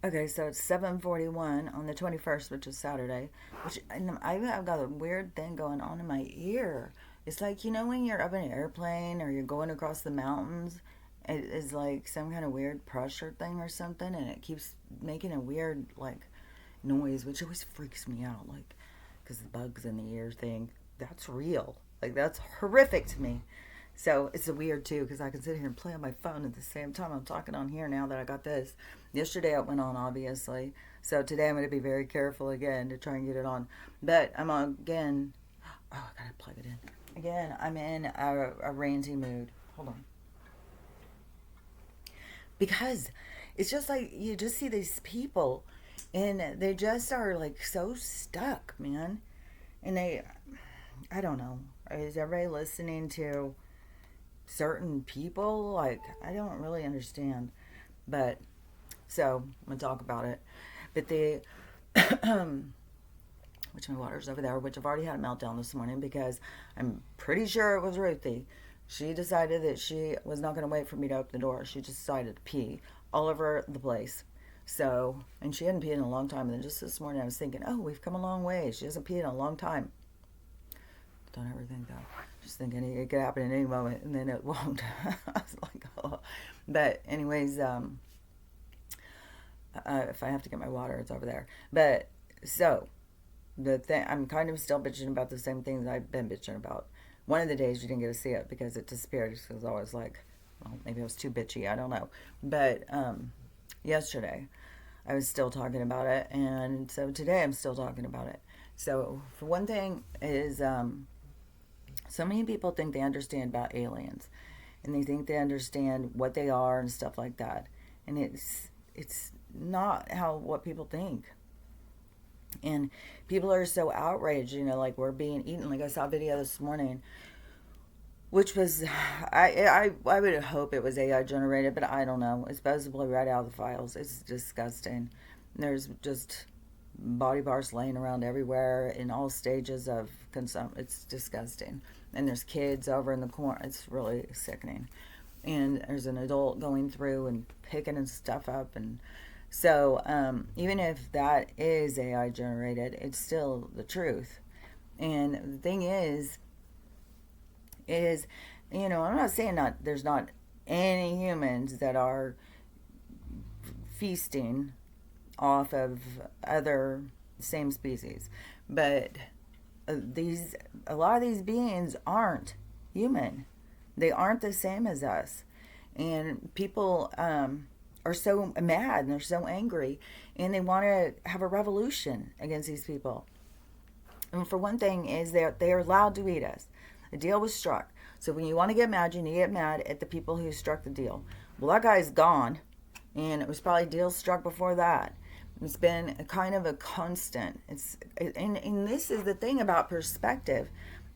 Okay, so it's 7:41 on the 21st, which is Saturday. And I've got a weird thing going on in my ear. It's like, when you're up in an airplane or you're going across the mountains, it is like some kind of weird pressure thing or something, and it keeps making a weird, like, noise, which always freaks me out. Like, because the bugs in the ear thing, that's real. Like, that's horrific to me. So it's a weird too because I can sit here and play on my phone at the same time I'm talking on here now that I got this. Yesterday it went on, obviously. So today I'm going to be very careful again to try and get it on. But I'm on again. Oh, I gotta plug it in. Again, I'm in a ranty mood. Hold on. Because it's just like you just see these people and they just are like so stuck, man. And I don't know. Is everybody listening to certain people? Like, I don't really understand. But so I'm gonna talk about it. But the which my water's over there, which I've already had a meltdown this morning because I'm pretty sure it was Ruthie. She decided that she was not going to wait for me to open the door. She just decided to pee all over the place. So, and she hadn't peed in a long time. And then just this morning I was thinking, oh, we've come a long way. She hasn't peed in a long time. Don't ever think that. Just thinking it could happen at any moment, and then it won't. I was like, oh. But anyways, if I have to get my water, it's over there. But so the thing, I'm kind of still bitching about the same things I've been bitching about. One of the days you didn't get to see it because it disappeared because I was like, well, maybe I was too bitchy. I don't know. But yesterday I was still talking about it, and so today I'm still talking about it. So for one thing is so many people think they understand about aliens, and they think they understand what they are and stuff like that, and it's not how what people think. And people are so outraged, like we're being eaten. Like I saw a video this morning, which was, I would hope it was AI generated, but I don't know. It's supposedly right out of the files. It's disgusting. There's just body parts laying around everywhere in all stages of consumption. It's disgusting. And there's kids over in the corner. It's really sickening. And there's an adult going through and picking and stuff up. And so, even if that is AI generated, it's still the truth. And the thing is, I'm not saying not there's not any humans that are feasting off of other same species, but these a lot of these beings aren't human. They aren't the same as us, and people are so mad and they're so angry, and they want to have a revolution against these people. And for one thing, is they are allowed to eat us. The deal was struck. So when you want to get mad, you need to get mad at the people who struck the deal. Well, that guy's gone, and it was probably deals struck before that. It's been a kind of a constant. And this is the thing about perspective,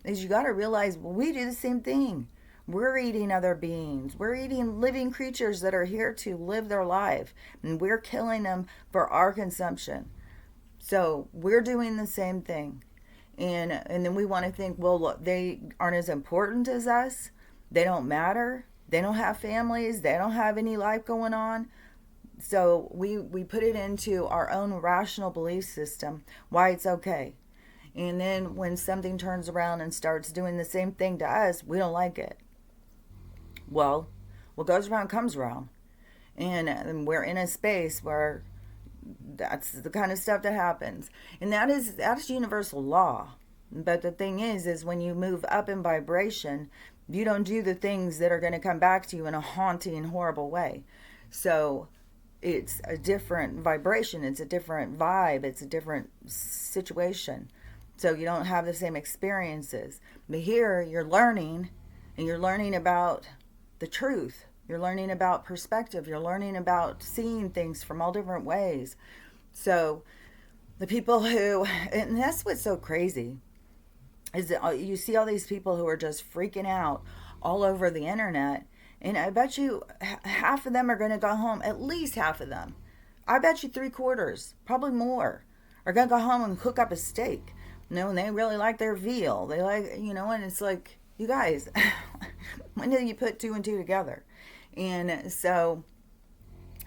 is you got to realize, well, we do the same thing. We're eating other beings. We're eating living creatures that are here to live their life, and we're killing them for our consumption. So we're doing the same thing. And then we want to think, well, look, they aren't as important as us. They don't matter. They don't have families. They don't have any life going on. So we put it into our own rational belief system why it's okay. And then when something turns around and starts doing the same thing to us, we don't like it. Well, what goes around comes around. And we're in a space where that's the kind of stuff that happens. And that's universal law. But the thing is when you move up in vibration, you don't do the things that are going to come back to you in a haunting, horrible way. So it's a different vibration, it's a different vibe, it's a different situation. So you don't have the same experiences. But here you're learning, and you're learning about the truth. You're learning about perspective. You're learning about seeing things from all different ways. So the people who, and that's what's so crazy, is that you see all these people who are just freaking out all over the internet. And I bet you half of them are going to go home, at least half of them. I bet you three quarters, probably more, are going to go home and cook up a steak. And they really like their veal. They like, and it's like, you guys, when do you put two and two together? And so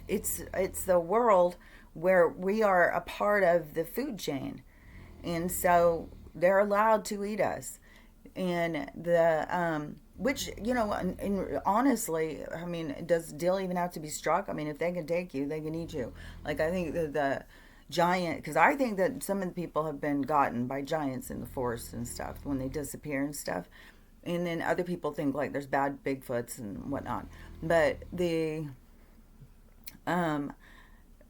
it's the world where we are a part of the food chain. And so they're allowed to eat us. And which, and honestly, I mean, does deal even have to be struck? I mean, if they can take you, they can eat you. Like, I think that the giant, because I think that some of the people have been gotten by giants in the forest and stuff when they disappear and stuff. And then other people think like there's bad Bigfoots and whatnot. But um,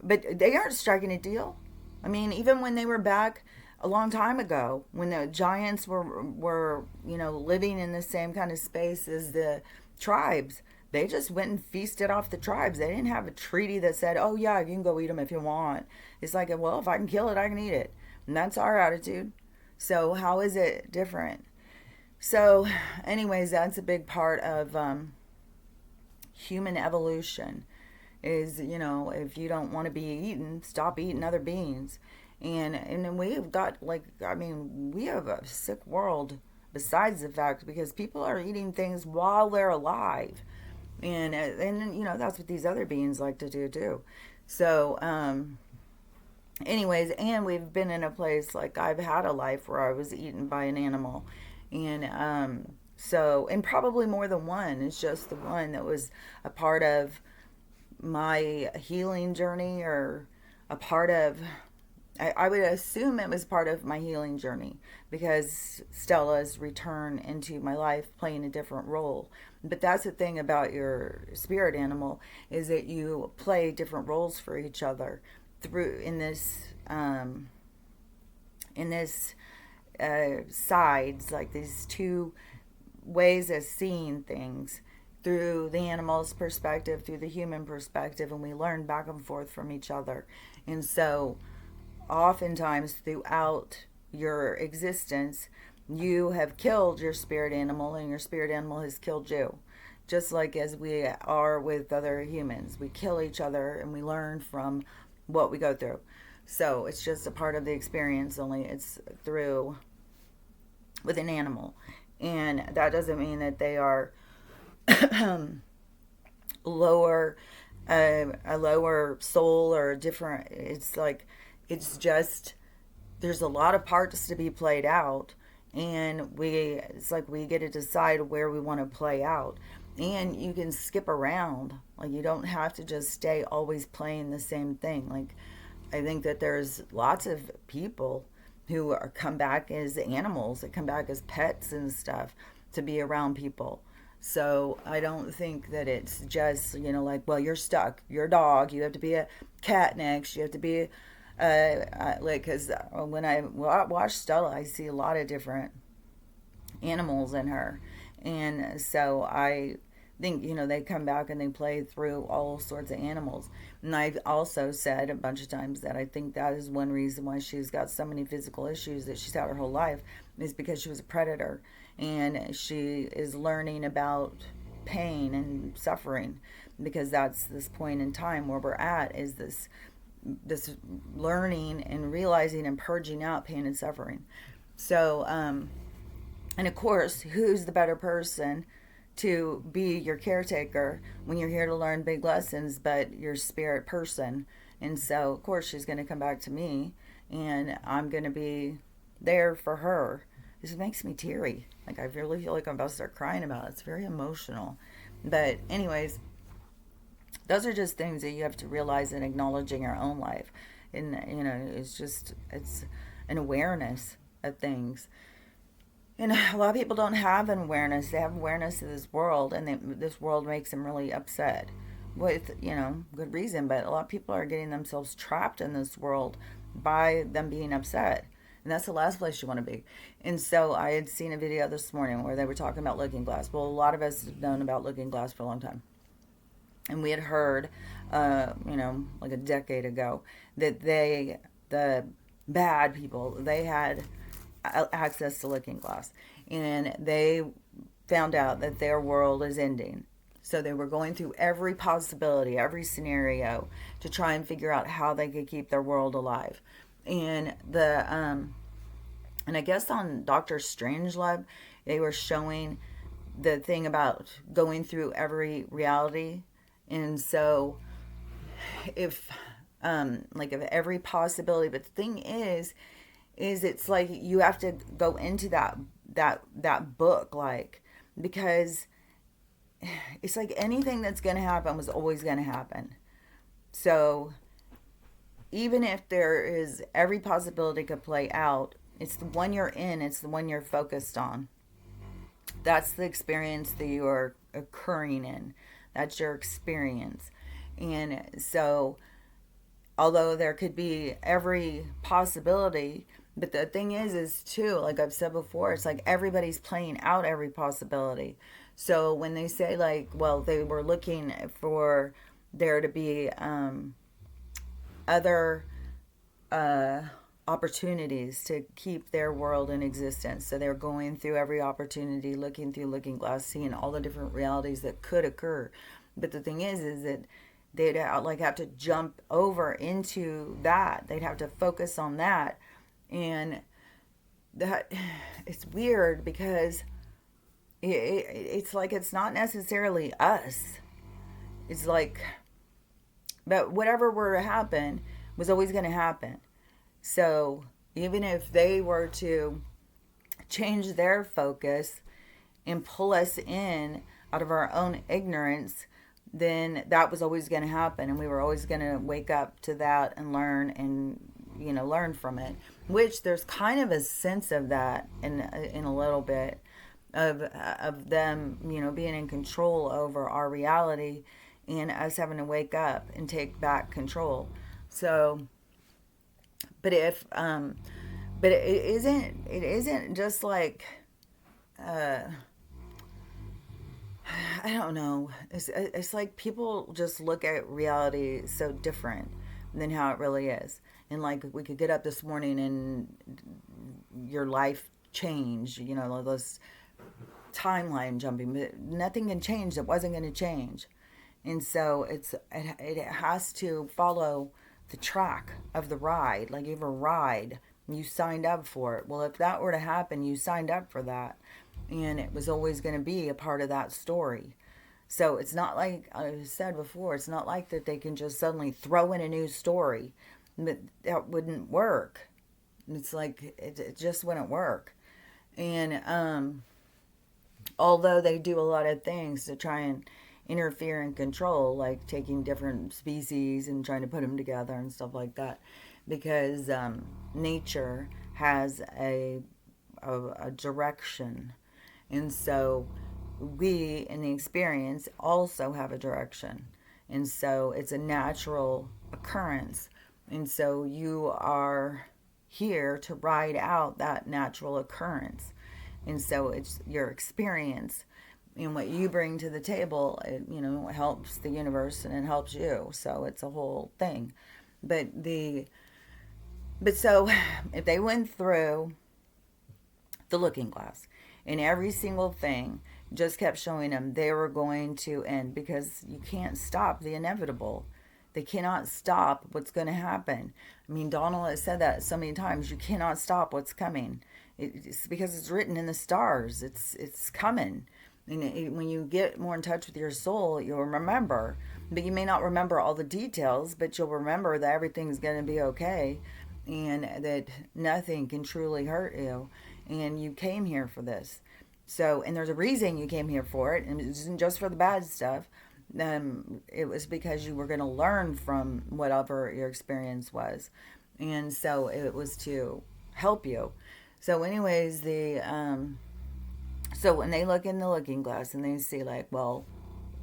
but they aren't striking a deal. I mean, even when they were back a long time ago, when the giants were living in the same kind of space as the tribes, they just went and feasted off the tribes. They didn't have a treaty that said, "Oh yeah, you can go eat them if you want." It's like, well, if I can kill it, I can eat it, and that's our attitude. So how is it different? So, anyways, that's a big part of human evolution is, if you don't want to be eaten, stop eating other beings. And then we've got, like, I mean, we have a sick world besides the fact because people are eating things while they're alive. And that's what these other beings like to do too. So anyways, and we've been in a place, like, I've had a life where I was eaten by an animal. And so, and probably more than one. It's just the one that was a part of my healing journey, or a part of, I would assume it was part of my healing journey, because Stella's return into my life playing a different role. But that's the thing about your spirit animal, is that you play different roles for each other through in this sides, like these two ways of seeing things, through the animal's perspective, through the human perspective, and we learn back and forth from each other. And so oftentimes throughout your existence, you have killed your spirit animal and your spirit animal has killed you. Just like as we are with other humans, we kill each other and we learn from what we go through. So it's just a part of the experience, only it's through with an animal. And that doesn't mean that they are lower, a lower soul or different. It's like, it's just, there's a lot of parts to be played out, and it's like we get to decide where we want to play out. And you can skip around, like, you don't have to just stay always playing the same thing. Like, I think that there's lots of people who come back as animals, that come back as pets and stuff to be around people. So I don't think that it's just, like, well, you're stuck. You're a dog. You have to be a cat next. You have to be like, because when I watch Stella, I see a lot of different animals in her. And so I think, they come back and they play through all sorts of animals. And I've also said a bunch of times that I think that is one reason why she's got so many physical issues that she's had her whole life, is because she was a predator. And she is learning about pain and suffering, because that's this point in time where we're at, is this learning and realizing and purging out pain and suffering. So and of course, who's the better person to be your caretaker when you're here to learn big lessons, but your spirit person? And so of course she's going to come back to me, and I'm going to be there for her. This makes me teary. Like, I really feel like I'm about to start crying about it. It's very emotional. But anyways, those are just things that you have to realize in acknowledging your own life. And, it's an awareness of things. And a lot of people don't have an awareness. They have awareness of this world, and this world makes them really upset with, good reason. But a lot of people are getting themselves trapped in this world by them being upset. And that's the last place you want to be. And so I had seen a video this morning where they were talking about Looking Glass. Well, a lot of us have known about Looking Glass for a long time. And we had heard, like a decade ago, that the bad people, they had access to Looking Glass. And they found out that their world is ending. So they were going through every possibility, every scenario, to try and figure out how they could keep their world alive. And and I guess on Dr. Strangelove, they were showing the thing about going through every reality. And so if like of every possibility. But the thing is it's like you have to go into that book, like, because it's like anything that's going to happen was always going to happen. So even if there is every possibility could play out, it's the one you're in, it's the one you're focused on. That's the experience that you are occurring in. That's your experience. And so, although there could be every possibility, but the thing is too, like I've said before, it's like everybody's playing out every possibility. So when they say, like, well, they were looking for there to be other uh, opportunities to keep their world in existence. So they're going through every opportunity, looking through Looking Glass, seeing all the different realities that could occur. But the thing is that they'd like have to jump over into that. They'd have to focus on that, and that it's weird because it's like it's not necessarily us. It's like, but whatever were to happen was always going to happen. So even if they were to change their focus and pull us in out of our own ignorance, then that was always going to happen. And we were always going to wake up to that and learn and, learn from it. Which there's kind of a sense of that in a little bit of them, being in control over our reality and us having to wake up and take back control. So, but if but it isn't just like uh I don't know. It's like people just look at reality so different than how it really is. And like we could get up this morning and your life change, this timeline jumping, but nothing can change that wasn't going to change. And so it has to follow the track of the ride. Like you have a ride, you signed up for it. Well, if that were to happen, you signed up for that, and it was always going to be a part of that story. So it's not like I said before. It's not like that they can just suddenly throw in a new story. That wouldn't work. It's like it just wouldn't work. And although they do a lot of things to try and interfere and control, like taking different species and trying to put them together and stuff like that, because nature has a direction, and so we in the experience also have a direction, and so it's a natural occurrence, and so you are here to ride out that natural occurrence, and so it's your experience and what you bring to the table. It helps the universe and it helps you, so it's a whole thing. But so if they went through the Looking Glass and every single thing just kept showing them they were going to end, because you can't stop the inevitable. They cannot stop what's going to happen. I mean, Donald has said that so many times. You cannot stop what's coming. It's because it's written in the stars. It's coming. And when you get more in touch with your soul, you'll remember. But you may not remember all the details, but you'll remember that everything's going to be okay, and that nothing can truly hurt you. And you came here for this. So, and there's a reason you came here for it, and it isn't just for the bad stuff. It was because you were going to learn from whatever your experience was. And so it was to help you. So anyways, so when they look in the Looking Glass and they see, like, well,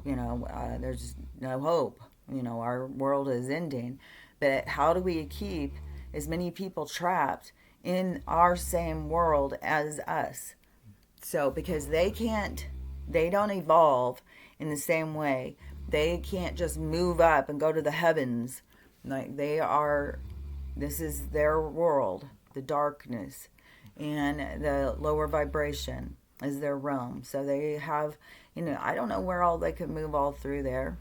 there's no hope, our world is ending, but how do we keep as many people trapped in our same world as us? So because they don't evolve in the same way. They can't just move up and go to the heavens. Like this is their world, the darkness, and the lower vibration is their realm. So they have, I don't know where all they could move all through there,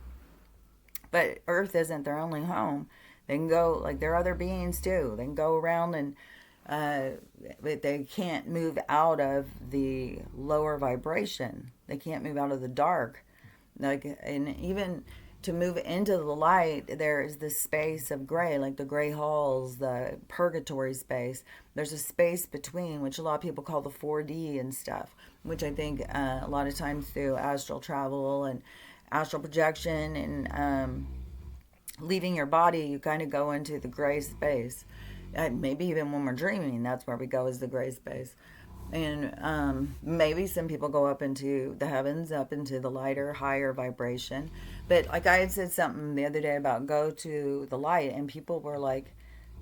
but Earth isn't their only home. They can go, like, there are other beings too. They can go around and but they can't move out of the lower vibration. They can't move out of the dark. Like, and even to move into the light, there is this space of gray, like the gray halls, the purgatory space. There's a space between, which a lot of people call the 4D and stuff, which I think a lot of times through astral travel and astral projection and leaving your body, you kind of go into the gray space. Maybe even when we're dreaming, that's where we go, is the gray space. And maybe some people go up into the heavens, up into the lighter, higher vibration. But like I had said something the other day about go to the light, and people were like,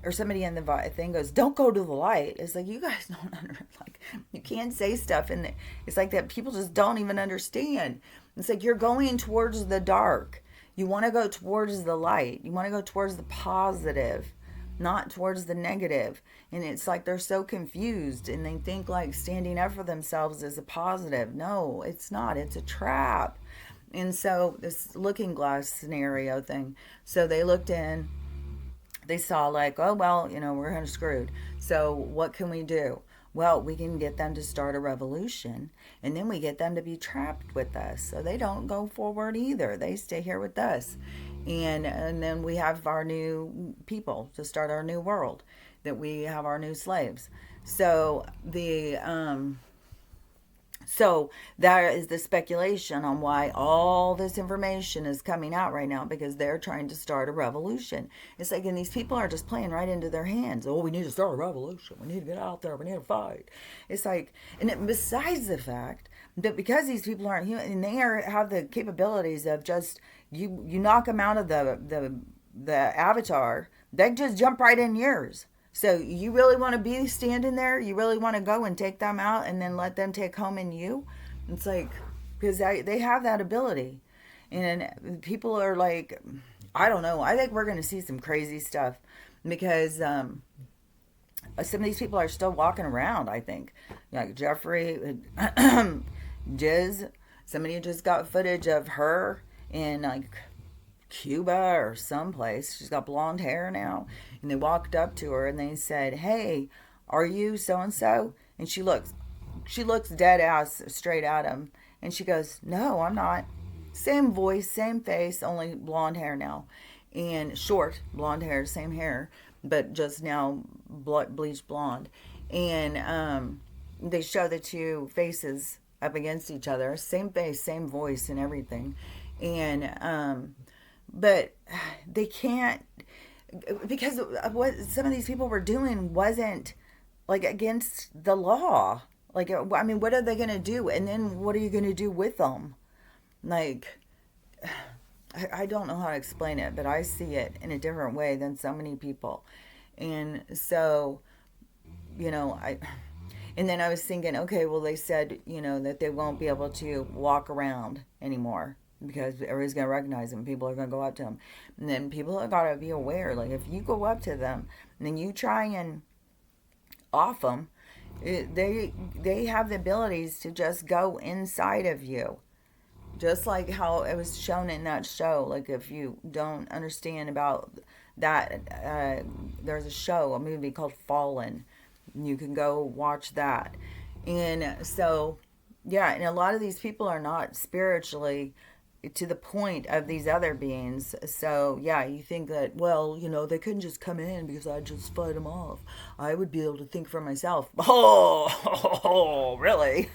or somebody in the thing goes, "Don't go to the light." It's like, you guys don't like, you can't say stuff in it. It's like that people just don't even understand. It's like you're going towards the dark. You want to go towards the light. You want to go towards the positive, not towards the negative. And it's like they're so confused, and they think like standing up for themselves is a positive. No, it's not. It's a trap. And so this looking glass scenario thing. So they looked in, they saw like, oh, well, we're kind of screwed. So what can we do? Well, we can get them to start a revolution, and then we get them to be trapped with us. So they don't go forward either. They stay here with us. And then we have our new people to start our new world, that we have our new slaves. So so that is the speculation on why all this information is coming out right now, because they're trying to start a revolution. It's like, and these people are just playing right into their hands. Oh, we need to start a revolution. We need to get out there. We need to fight. It's like, and besides the fact that because these people aren't human, and they have the capabilities of just, you knock them out of the avatar, they just jump right in yours. So you really want to be standing there? You really want to go and take them out and then let them take home in you? It's like, because they have that ability. And people are like, I don't know. I think we're going to see some crazy stuff, because some of these people are still walking around, I think. Like Jeffrey, Jiz, somebody just got footage of her in like Cuba or someplace. She's got blonde hair now. And they walked up to her and they said, "Hey, are you so-and-so?" And she looks dead ass straight at him. And she goes, "No, I'm not." Same voice, same face, only blonde hair now. And short blonde hair, same hair, but just now bleached blonde. And they show the two faces up against each other. Same face, same voice and everything. And but they can't, because what some of these people were doing wasn't like against the law. Like, I mean, what are they going to do? And then what are you going to do with them? Like, I don't know how to explain it, but I see it in a different way than so many people. And so, and then I was thinking, okay, well, they said, that they won't be able to walk around anymore, because everybody's going to recognize them. People are going to go up to them. And then people have got to be aware, like, if you go up to them and then you try and off them, they have the abilities to just go inside of you. Just like how it was shown in that show. Like, if you don't understand about that, there's a movie called Fallen. You can go watch that. And so, yeah, and a lot of these people are not spiritually to the point of these other beings. So yeah, you think that, well, they couldn't just come in because I just fight them off. I would be able to think for myself. Oh, really?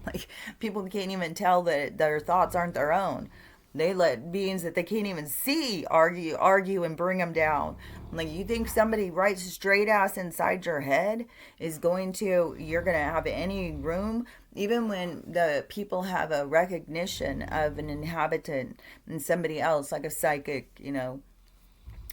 Like, people can't even tell that their thoughts aren't their own. They let beings that they can't even see argue and bring them down. Like, you think somebody right straight ass inside your head you're going to have any room? Even when the people have a recognition of an inhabitant and somebody else, like a psychic,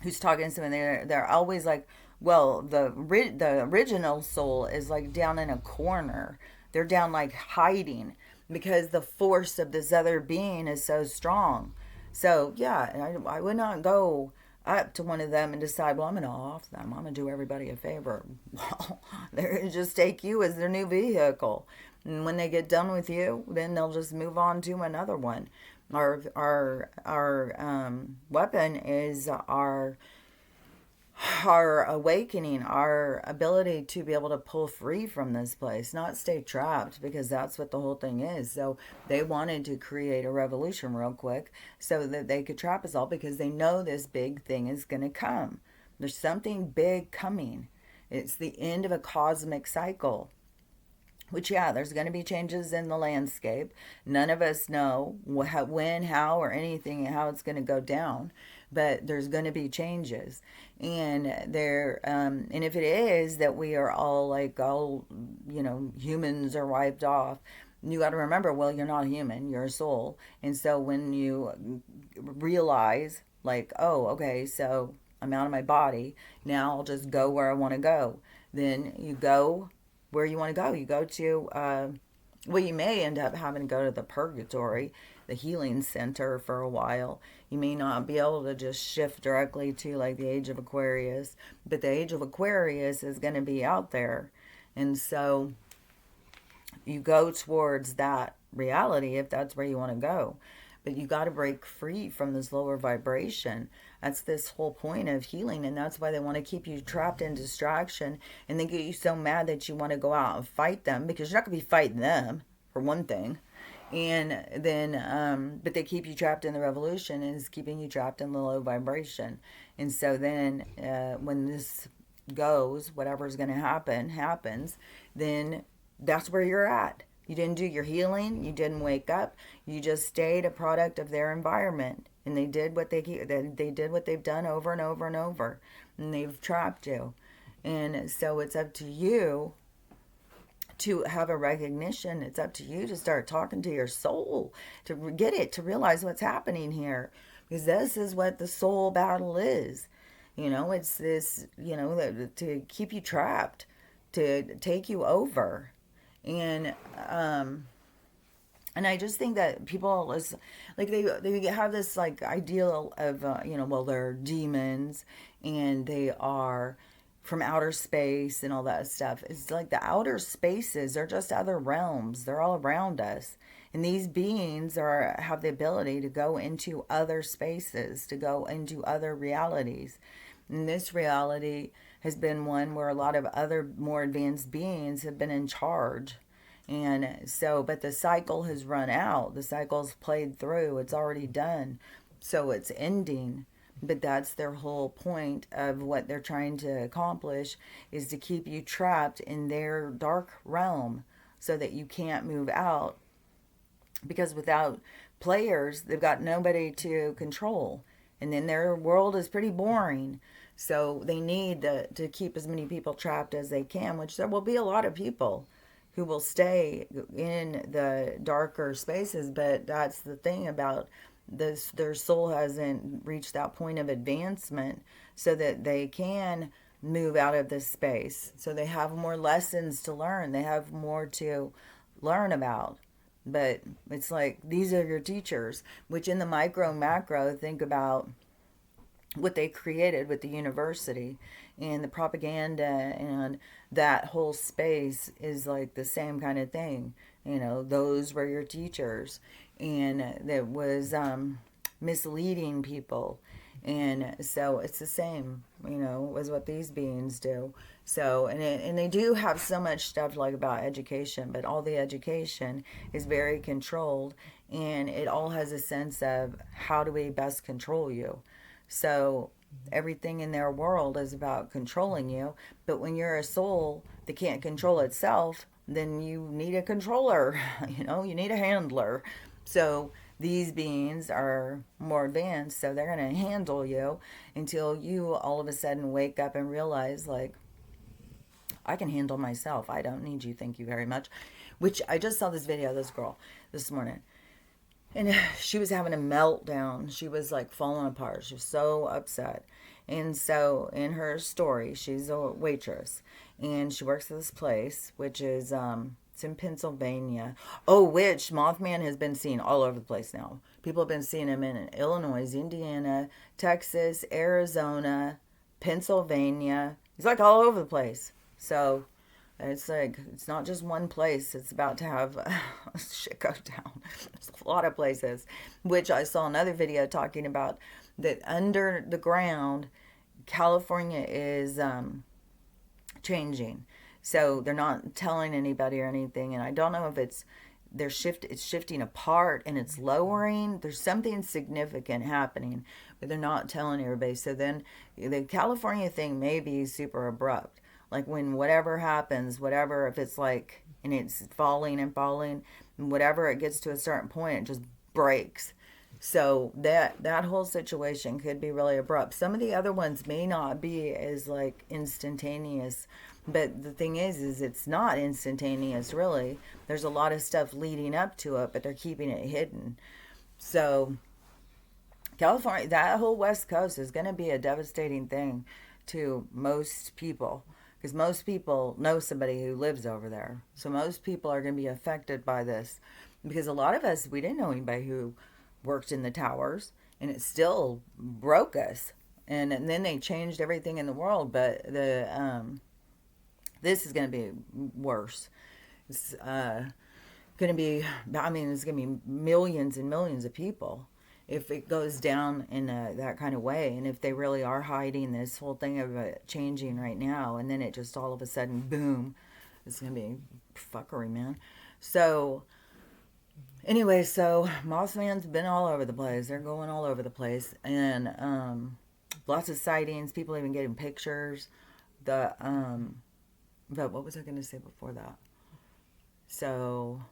who's talking to someone, they're always like, well, the original soul is like down in a corner. They're down like hiding, because the force of this other being is so strong. So yeah, I would not go up to one of them and decide, well, I'm going to off them. I'm going to do everybody a favor. Well, they're going to just take you as their new vehicle. And when they get done with you, then they'll just move on to another one. Our weapon is our our awakening, our ability to be able to pull free from this place, not stay trapped, because that's what the whole thing is. So they wanted to create a revolution real quick so that they could trap us all, because they know this big thing is going to come. There's something big coming. It's the end of a cosmic cycle. Which, yeah, there's going to be changes in the landscape. None of us know when, how, or anything, how it's going to go down. But there's going to be changes. And and if it is that we are all like, all, humans are wiped off, you got to remember, well, you're not human, you're a soul. And so when you realize, like, oh, okay, so I'm out of my body, now I'll just go where I want to go. Then you go where you want to go. You go to, well, you may end up having to go to the purgatory, the healing center, for a while. You may not be able to just shift directly to like the age of Aquarius, but the age of Aquarius is going to be out there. And so you go towards that reality if that's where you want to go. But you got to break free from this lower vibration. That's this whole point of healing, and that's why they want to keep you trapped in distraction, and they get you so mad that you want to go out and fight them, because you're not going to be fighting them, for one thing. And then, but they keep you trapped in the revolution, and it's keeping you trapped in the low vibration. And so then, when this goes, whatever's going to happen, happens, then that's where you're at. You didn't do your healing. You didn't wake up. You just stayed a product of their environment, and they did what they did what they've done over and over and over, and they've trapped you. And so it's up to you to have a recognition. It's up to you to start talking to your soul, to get it, to realize what's happening here, because this is what the soul battle is. It's this, to keep you trapped, to take you over. And I just think that people is like, they have this like ideal of well, they're demons and they are from outer space and all that stuff. It's like the outer spaces are just other realms. They're all around us, and these beings have the ability to go into other spaces, to go into other realities. And this reality has been one where a lot of other more advanced beings have been in charge. And so, but the cycle has run out. The cycle's played through. It's already done. So it's ending. But that's their whole point of what they're trying to accomplish, is to keep you trapped in their dark realm so that you can't move out. Because without players, they've got nobody to control. And then their world is pretty boring. So they need to keep as many people trapped as they can, which there will be a lot of people who will stay in the darker spaces. But that's the thing about this, their soul hasn't reached that point of advancement so that they can move out of this space. So they have more lessons to learn. They have more to learn about. But it's like, these are your teachers, which in the micro macro, think about what they created with the university and the propaganda, and that whole space is like the same kind of thing. Those were your teachers, and that was misleading people. And so it's the same, as what these beings do. So, and they do have so much stuff like about education, but all the education is very controlled, and it all has a sense of how do we best control you. So everything in their world is about controlling you. But when you're a soul that can't control itself, then you need a controller. You need a handler. So these beings are more advanced, so they're going to handle you until you all of a sudden wake up and realize, like, I can handle myself. I don't need you. Thank you very much. Which I just saw this video of this girl this morning. And she was having a meltdown. She was like falling apart. She was so upset. And so in her story, she's a waitress. And she works at this place, which is it's in Pennsylvania. Oh, which Mothman has been seen all over the place now. People have been seeing him in Illinois, Indiana, Texas, Arizona, Pennsylvania. He's like all over the place. So it's like, it's not just one place. It's about to have shit go down. There's a lot of places, which I saw another video talking about, that under the ground California is changing. So they're not telling anybody or anything. And I don't know if it's shifting apart and it's lowering. There's something significant happening, but they're not telling everybody. So then the California thing may be super abrupt. Like when whatever happens, whatever, if it's like, and it's falling and falling, whatever it gets to a certain point, it just breaks. So that whole situation could be really abrupt. Some of the other ones may not be as like instantaneous, but the thing is it's not instantaneous really. There's a lot of stuff leading up to it, but they're keeping it hidden. So California, that whole West Coast is going to be a devastating thing to most people because most people know somebody who lives over there. So most people are going to be affected by this because a lot of us, we didn't know anybody who worked in the towers and it still broke us. And then they changed everything in the world, but this is going to be worse. It's going to be, I mean, it's going to be millions and millions of people if it goes down in that kind of way. And if they really are hiding this whole thing of it changing right now, and then it just all of a sudden, boom, it's going to be fuckery, man. So anyway, so Mothman's been all over the place. They're going all over the place. And lots of sightings, people even getting pictures. But what was I going to say before that? So,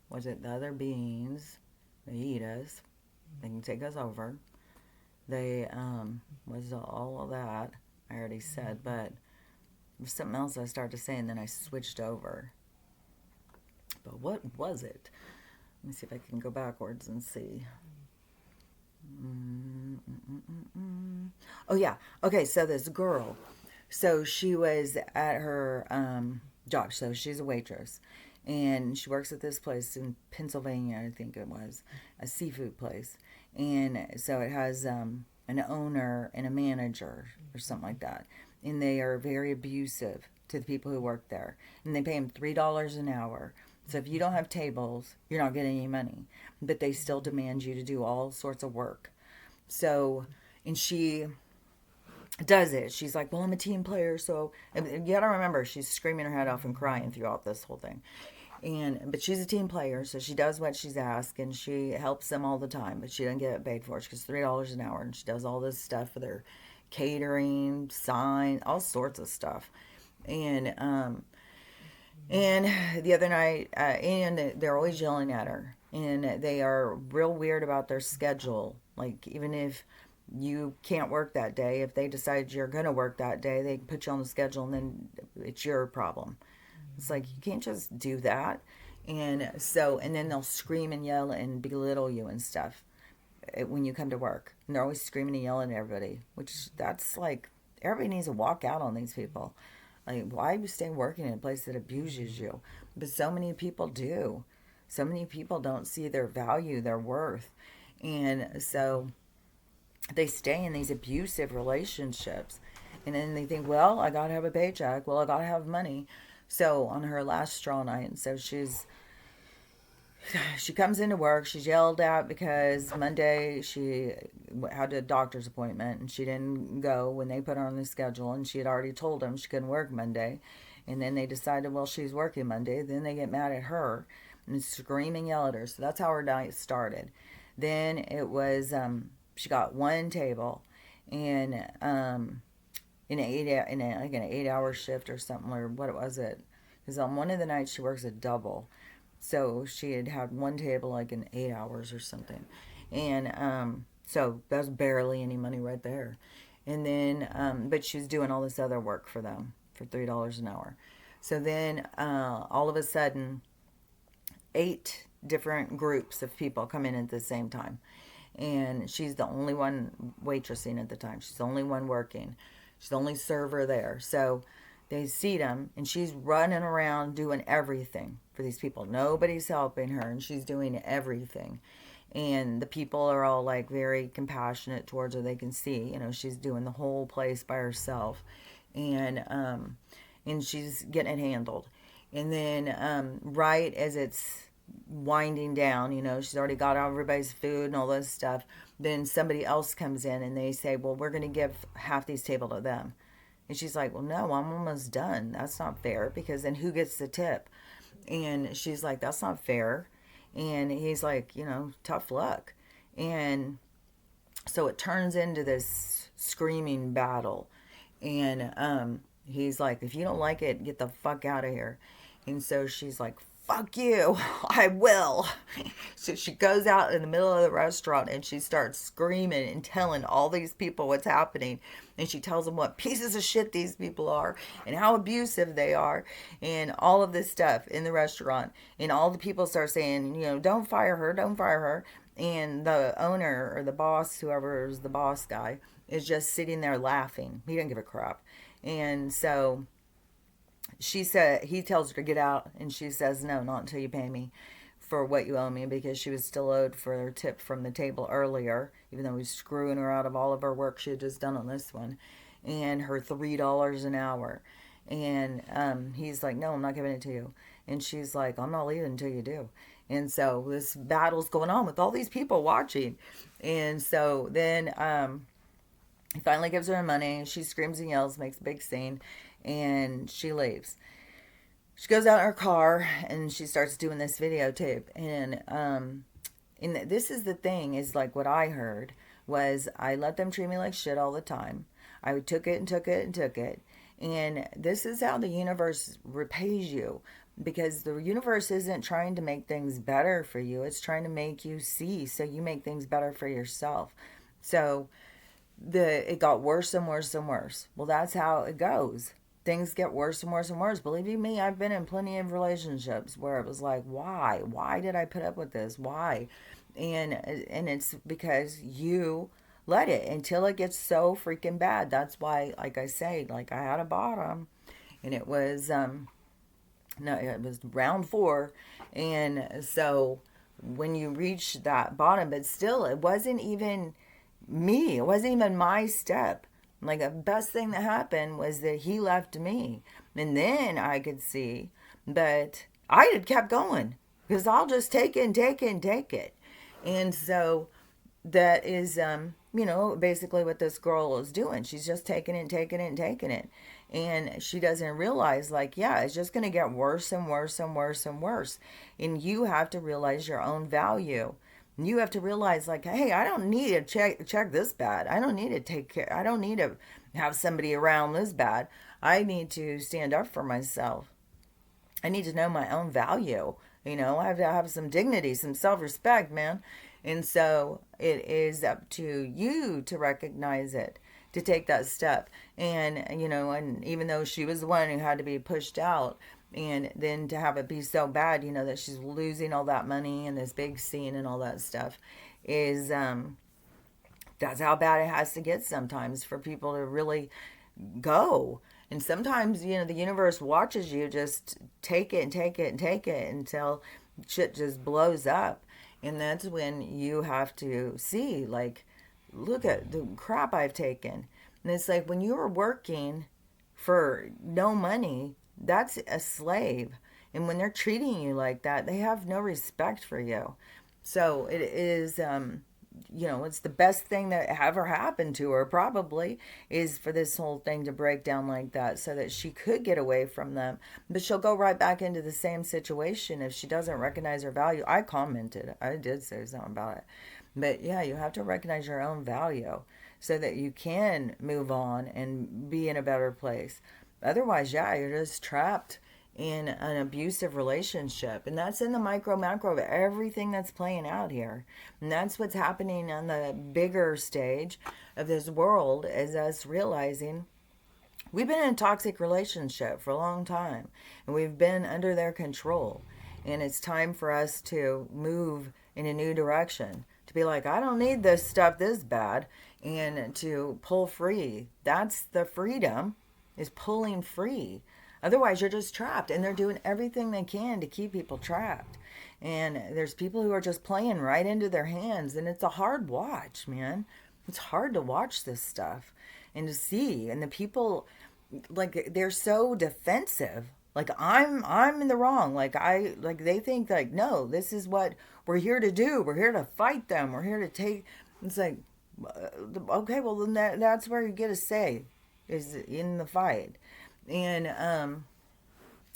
was it the other beings? They eat us. They can take us over. They, was all of that. I already said, but there's something else I started to say and then I switched over. But what was it? Let me see if I can go backwards and see. Oh, yeah. Okay, so this girl. So she was at her job. So she's a waitress. And she works at this place in Pennsylvania, I think it was. A seafood place. And so it has an owner and a manager or something like that. And they are very abusive to the people who work there. And they pay them $3 an hour. So if you don't have tables, you're not getting any money. But they still demand you to do all sorts of work. So, and she does it. She's like, well, I'm a team player. So you got to remember, she's screaming her head off and crying throughout this whole thing. But she's a team player, so she does what she's asked, and she helps them all the time. But she doesn't get paid for it. She gets $3 an hour, and she does all this stuff for their catering, sign, all sorts of stuff. And the other night, and they're always yelling at her, and they are real weird about their schedule. Like even if you can't work that day, if they decide you're gonna work that day, they can put you on the schedule, and then it's your problem. It's like, you can't just do that. And so, and then they'll scream and yell and belittle you and stuff when you come to work. And they're always screaming and yelling at everybody, which that's like, everybody needs to walk out on these people. Like, why are you staying working in a place that abuses you? But so many people do. So many people don't see their value, their worth. And so they stay in these abusive relationships. And then they think, well, I got to have a paycheck. Well, I got to have money. So on her last straw night, so she comes into work. She's yelled at because Monday she had a doctor's appointment and she didn't go when they put her on the schedule, and she had already told them she couldn't work Monday. And then they decided, well, she's working Monday. Then they get mad at her and scream and yell at her. So that's how her night started. Then it was she got one table, and in an 8-hour shift or something, or what was it? Because on one of the nights she works a double, so she had one table like in 8 hours or something, and so that's barely any money right there. And then, but she's doing all this other work for them for $3 an hour. So then, all of a sudden, 8 different groups of people come in at the same time, and she's the only one waitressing at the time. She's the only one working. She's the only server there. So they seat them, and she's running around doing everything for these people. Nobody's helping her, and she's doing everything. And the people are all like very compassionate towards her. They can see, she's doing the whole place by herself, and she's getting it handled. And then right as it's winding down, she's already got everybody's food and all this stuff. Then somebody else comes in and they say, well, we're going to give half these table to them. And she's like, well, no, I'm almost done. That's not fair, because then who gets the tip? And she's like, that's not fair. And he's like, tough luck. And so it turns into this screaming battle. And he's like, if you don't like it, get the fuck out of here. And so she's like, fuck you, I will. So she goes out in the middle of the restaurant and she starts screaming and telling all these people what's happening. And she tells them what pieces of shit these people are and how abusive they are and all of this stuff in the restaurant. And all the people start saying, don't fire her, don't fire her. And the owner or the boss, whoever is the boss guy, is just sitting there laughing. He doesn't give a crap. And so he tells her to get out, and she says, no, not until you pay me for what you owe me, because she was still owed for her tip from the table earlier, even though he was screwing her out of all of her work she had just done on this one, and her $3 an hour. And he's like, no, I'm not giving it to you. And she's like, I'm not leaving until you do. And so this battle's going on with all these people watching. And so then he finally gives her money. She screams and yells, makes a big scene, and she leaves. She goes out in her car and she starts doing this videotape. And this is the thing, is like what I heard was, I let them treat me like shit all the time. I took it and took it and took it. And this is how the universe repays you, because the universe isn't trying to make things better for you. It's trying to make you see, so you make things better for yourself. So it got worse and worse and worse. Well, that's how it goes. Things get worse and worse and worse. Believe you me, I've been in plenty of relationships where it was like, why did I put up with this? Why? And it's because you let it until it gets so freaking bad. That's why, like I say, like I had a bottom, and it was no, it was round 4. And so when you reach that bottom, but still, it wasn't even me. It wasn't even my step. Like, the best thing that happened was that he left me. And then I could see, but I had kept going, because I'll just take it and take it and take it. And so that is, basically what this girl is doing. She's just taking it and taking it and taking it. And she doesn't realize, like, yeah, it's just going to get worse and worse and worse and worse. And you have to realize your own value. You have to realize, like, hey, I don't need to check this bad. I don't need to take care. I don't need to have somebody around this bad. I need to stand up for myself. I need to know my own value. I have to have some dignity, some self-respect, man. And so it is up to you to recognize it, to take that step. And, and even though she was the one who had to be pushed out, and then to have it be so bad, that she's losing all that money and this big scene and all that stuff, is that's how bad it has to get sometimes for people to really go. And sometimes, the universe watches you just take it and take it and take it until shit just blows up. And that's when you have to see, like, look at the crap I've taken. And it's like, when you are working for no money, that's a slave. And when they're treating you like that, they have no respect for you. So it is, it's the best thing that ever happened to her, probably, is for this whole thing to break down like that, so that she could get away from them. But she'll go right back into the same situation if she doesn't recognize her value. I commented. I did say something about it. But yeah, you have to recognize your own value so that you can move on and be in a better place. Otherwise, yeah, you're just trapped in an abusive relationship. And that's in the micro macro of everything that's playing out here. And that's what's happening on the bigger stage of this world, is us realizing we've been in a toxic relationship for a long time, and we've been under their control. And it's time for us to move in a new direction, to be like, I don't need this stuff this bad, and to pull free. That's the freedom, is pulling free. Otherwise, you're just trapped, and they're doing everything they can to keep people trapped. And there's people who are just playing right into their hands, and it's a hard watch, man. It's hard to watch this stuff and to see. And the people, like, they're so defensive. Like I'm in the wrong. Like they think like, no, this is what we're here to do. We're here to fight them. We're here to take. It's like, okay, well then that's where you get a say, is in the fight. And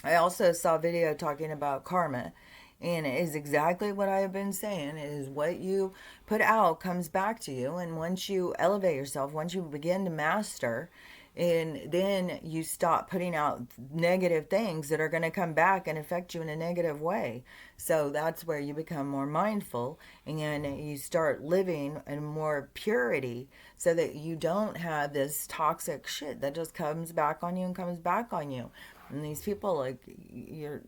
I also saw a video talking about karma, and it is exactly what I have been saying. It is what you put out comes back to you, and once you elevate yourself, once you begin to master, and then you stop putting out negative things that are going to come back and affect you in a negative way. So that's where you become more mindful, and you start living in more purity, so that you don't have this toxic shit that just comes back on you and comes back on you. And these people, like, you're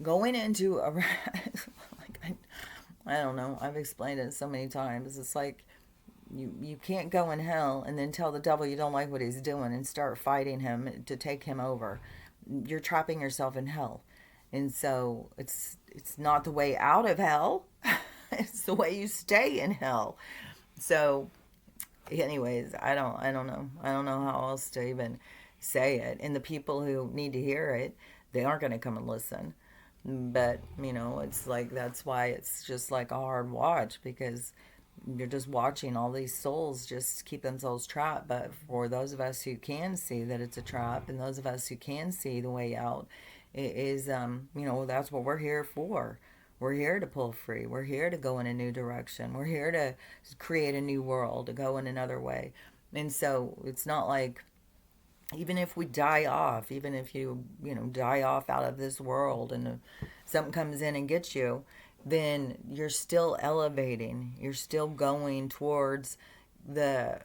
going into a like, I don't know, I've explained it so many times. It's like you can't go in hell and then tell the devil you don't like what he's doing and start fighting him to take him over. You're trapping yourself in hell. And so it's not the way out of hell. It's the way you stay in hell. So anyways, I don't know. I don't know how else to even say it. And the people who need to hear it, they aren't going to come and listen. But, it's like, that's why it's just like a hard watch, because you're just watching all these souls just keep themselves trapped. But for those of us who can see that it's a trap, and those of us who can see the way out, it is, that's what we're here for. We're here to pull free. We're here to go in a new direction. We're here to create a new world, to go in another way. And so it's not like, even if we die off, even if die off out of this world, and something comes in and gets you, then you're still elevating. You're still going towards the,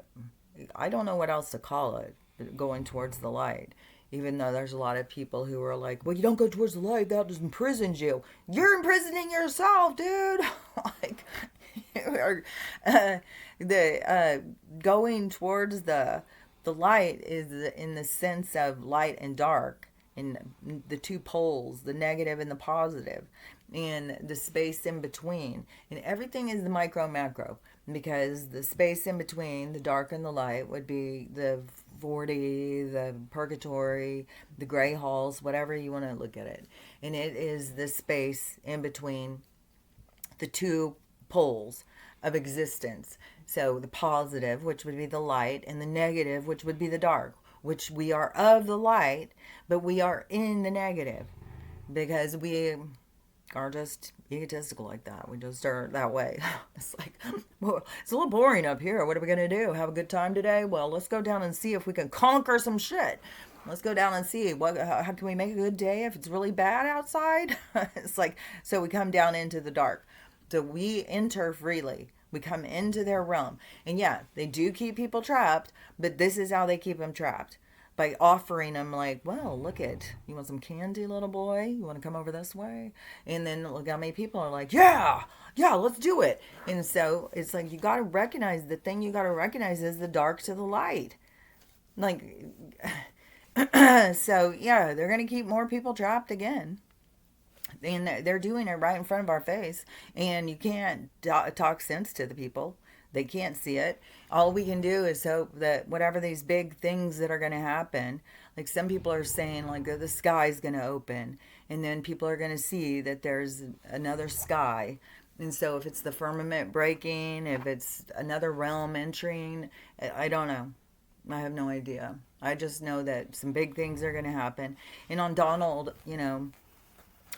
I don't know what else to call it, going towards the light. Even though there's a lot of people who are like, well, you don't go towards the light, that just imprisons you. You're imprisoning yourself, dude. Like, you're, going towards the light is in the sense of light and dark, in the two poles, the negative and the positive, and the space in between. And everything is the micro macro, because the space in between the dark and the light would be the 40, the purgatory, the gray halls, whatever you want to look at it. And it is the space in between the two poles of existence. So the positive, which would be the light, and the negative, which would be the dark, which we are of the light, but we are in the negative, because we are just egotistical like that. We just are that way. It's like, well, it's a little boring up here. What are we going to do? Have a good time today? Well, let's go down and see if we can conquer some shit. Let's go down and see how can we make a good day if it's really bad outside? It's like, so we come down into the dark. So we enter freely. We come into their realm. And yeah, they do keep people trapped, but this is how they keep them trapped. By offering them, like, well, look at, you want some candy, little boy? You want to come over this way? And then look how many people are like, yeah, let's do it. And so it's like, you got to recognize, the thing you got to recognize is the dark to the light. Like, so yeah, they're going to keep more people trapped again. And they're doing it right in front of our face, and you can't talk sense to the people. They can't see it. All we can do is hope that whatever these big things that are going to happen, like some people are saying, like, the sky's going to open, and then people are going to see that there's another sky. And so if it's the firmament breaking, if it's another realm entering, I don't know. I have no idea. I just know that some big things are going to happen. And on Donald,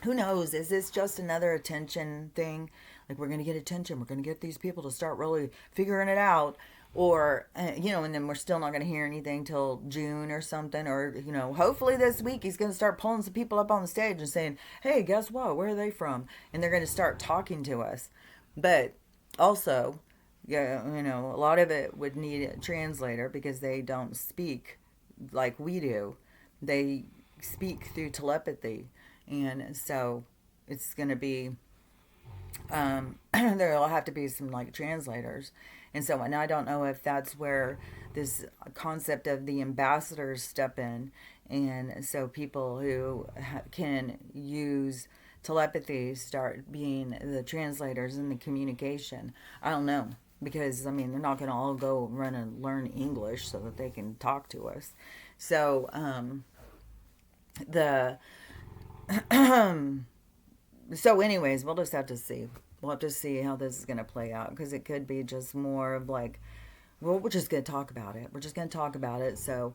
who knows? Is this just another attention thing? Like, we're going to get attention. We're going to get these people to start really figuring it out. Or, and then we're still not going to hear anything till June or something. Or, hopefully this week he's going to start pulling some people up on the stage and saying, hey, guess what? Where are they from? And they're going to start talking to us. But also, yeah, a lot of it would need a translator, because they don't speak like we do. They speak through telepathy. And so it's going to be, there'll have to be some like translators. And so, and I don't know if that's where this concept of the ambassadors step in. And so people who can use telepathy start being the translators in the communication. I don't know. Because, they're not going to all go run and learn English so that they can talk to us. So, the so anyways, we'll just have to see. We'll have to see how this is going to play out, because it could be just more of like, well, we're just going to talk about it. We're just going to talk about it, so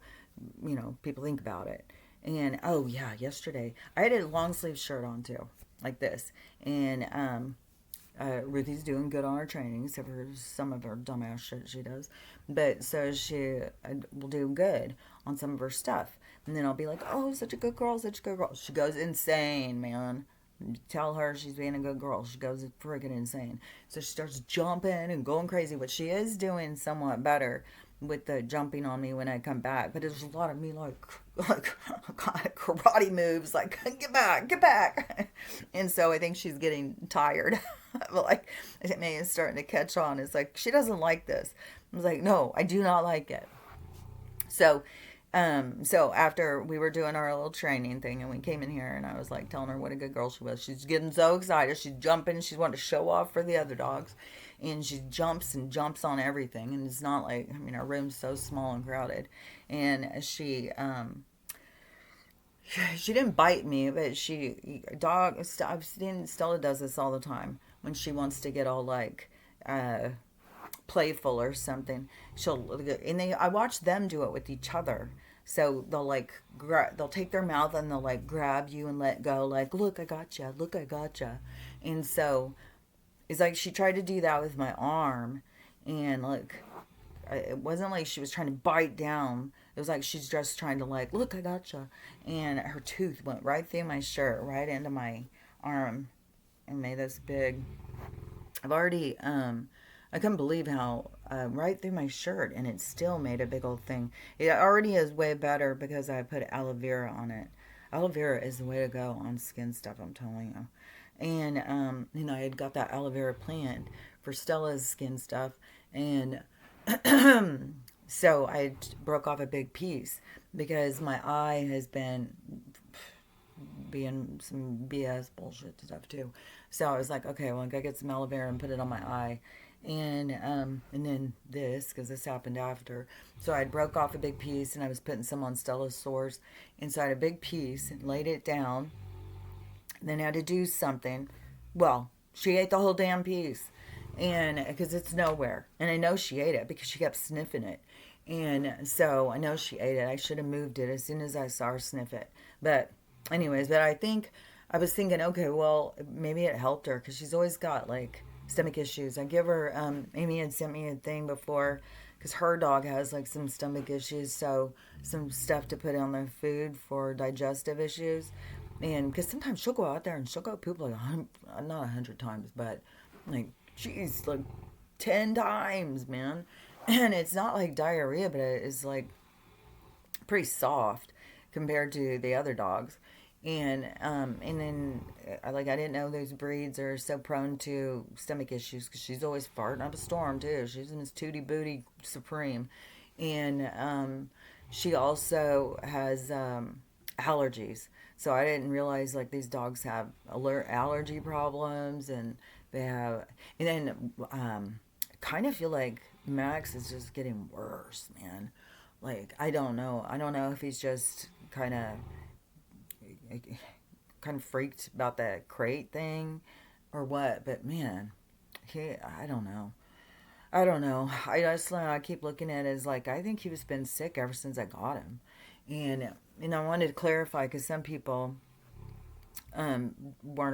people think about it. And oh yeah, yesterday I had a long sleeve shirt on too, like this, and Ruthie's doing good on her training, except for some of her dumbass shit she does. But so she will do good on some of her stuff. And then I'll be like, oh, such a good girl, such a good girl. She goes insane, man. Tell her she's being a good girl. She goes freaking insane. So she starts jumping and going crazy, which she is doing somewhat better with the jumping on me when I come back. But there's a lot of me like karate moves, like get back, get back. And so I think she's getting tired. But like it may is starting to catch on. It's like she doesn't like this. I was like, no, I do not like it. So so after we were doing our little training thing and we came in here and I was like telling her what a good girl she was. She's getting so excited. She's jumping. She's wanting to show off for the other dogs. And she jumps and jumps on everything. And it's not like, I mean, our room's so small and crowded. And she didn't bite me, but I've seen Stella does this all the time when she wants to get all like, playful or something. I watch them do it with each other. So they'll like they'll take their mouth and they'll like grab you and let go, like look I gotcha, look I gotcha. And so it's like she tried to do that with my arm, and like it wasn't like she was trying to bite down. It was like she's just trying to like look I gotcha, and her tooth went right through my shirt, right into my arm, and made this big. I've already I couldn't believe how right through my shirt, and it still made a big old thing. It already is way better because I put aloe vera on it. Aloe vera is the way to go on skin stuff, I'm telling you. And I had got that aloe vera plant for Stella's skin stuff, and so I broke off a big piece because my eye has been being some BS bullshit stuff too. So I was like, okay, well, I gotta get some aloe vera and put it on my eye. And then this, because this happened after. So I broke off a big piece and I was putting some on Stella's sores. And so I had a big piece and laid it down. And then I had to do something. Well, she ate the whole damn piece. And because it's nowhere. And I know she ate it because she kept sniffing it. And so I know she ate it. I should have moved it as soon as I saw her sniff it. But anyways, I was thinking, okay, well, maybe it helped her because she's always got like stomach issues. I give her, Amy had sent me a thing before because her dog has like some stomach issues, so some stuff to put on their food for digestive issues. And because sometimes she'll go out there and she'll go poop like not 100 times, but like, geez, like 10 times, man. And it's not like diarrhea, but it's like pretty soft compared to the other dogs. And then like I didn't know those breeds are so prone to stomach issues because she's always farting up a storm too. She's in this tootie booty supreme, and she also has allergies. So I didn't realize like these dogs have allergy problems, and they have, and then kind of feel like Max is just getting worse, man. Like I don't know if he's just kind of freaked about that crate thing or what, but man, I don't know. I don't know. I keep looking at it as like I think he was been sick ever since I got him, and I wanted to clarify because some people weren't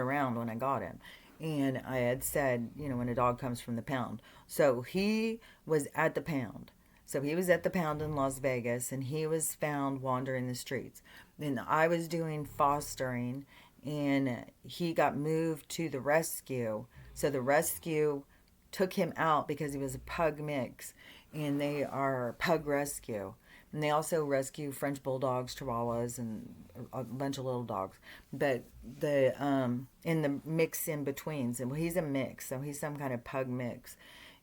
around when I got him, and I had said when a dog comes from the pound, so he was at the pound. So he was at the pound in Las Vegas, and he was found wandering the streets. Then I was doing fostering, and he got moved to the rescue. So the rescue took him out because he was a pug mix, and they are pug rescue. And they also rescue French bulldogs, Chihuahuas, and a bunch of little dogs. But the in the mix in between, so he's a mix, so he's some kind of pug mix,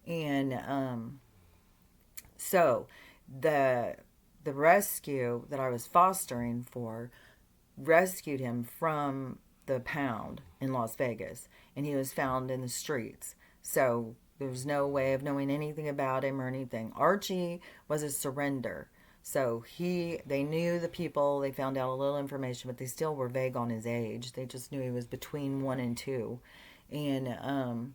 and so the the rescue that I was fostering for rescued him from the pound in Las Vegas, and he was found in the streets. So there was no way of knowing anything about him or anything. Archie was a surrender. So they knew the people, they found out a little information, but they still were vague on his age. They just knew he was between 1 and 2. And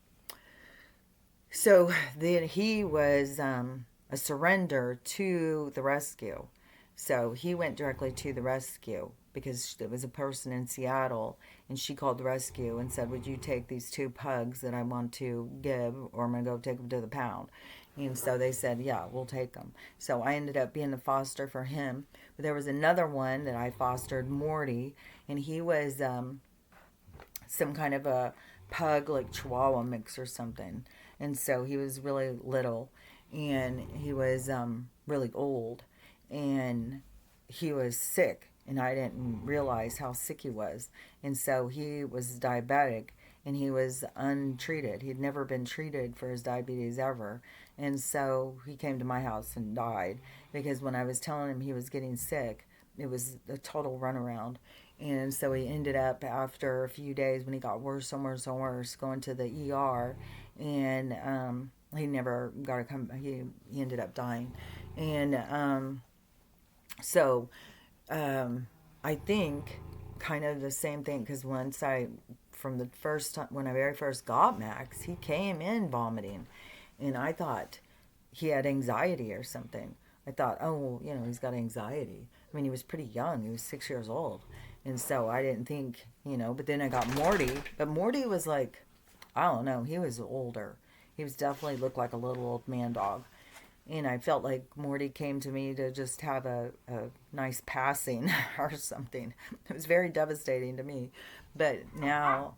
so then he was a surrender to the rescue. So he went directly to the rescue because there was a person in Seattle, and she called the rescue and said, "Would you take these 2 pugs that I want to give, or I'm going to go take them to the pound?" And so they said, "Yeah, we'll take them." So I ended up being the foster for him. But there was another one that I fostered, Morty, and he was some kind of a pug, like Chihuahua mix or something. And so he was really little, and he was really old, and he was sick, and I didn't realize how sick he was. And so he was diabetic, and he was untreated. He'd never been treated for his diabetes ever. And so he came to my house and died because when I was telling him he was getting sick, it was a total runaround. And so he ended up, after a few days, when he got worse and worse and worse, going to the ER. And he never got to come, he ended up dying. And so I think kind of the same thing, because from the first time, when I very first got Max, he came in vomiting. And I thought he had anxiety or something. I thought, oh, well, he's got anxiety. I mean, he was pretty young. He was 6 years old. And so I didn't think, but then I got Morty. But Morty was like, I don't know, he was older. He was definitely looked like a little old man dog. And I felt like Morty came to me to just have a nice passing or something. It was very devastating to me. But now,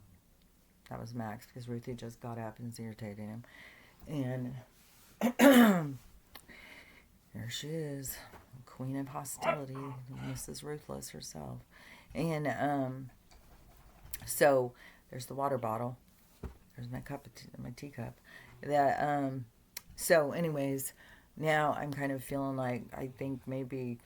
that was Max, because Ruthie just got up and was irritating him. And there she is, queen of hostility, Mrs. Ruthless herself. And so there's the water bottle. There's my my teacup. That so anyways, now I'm kind of feeling like I think maybe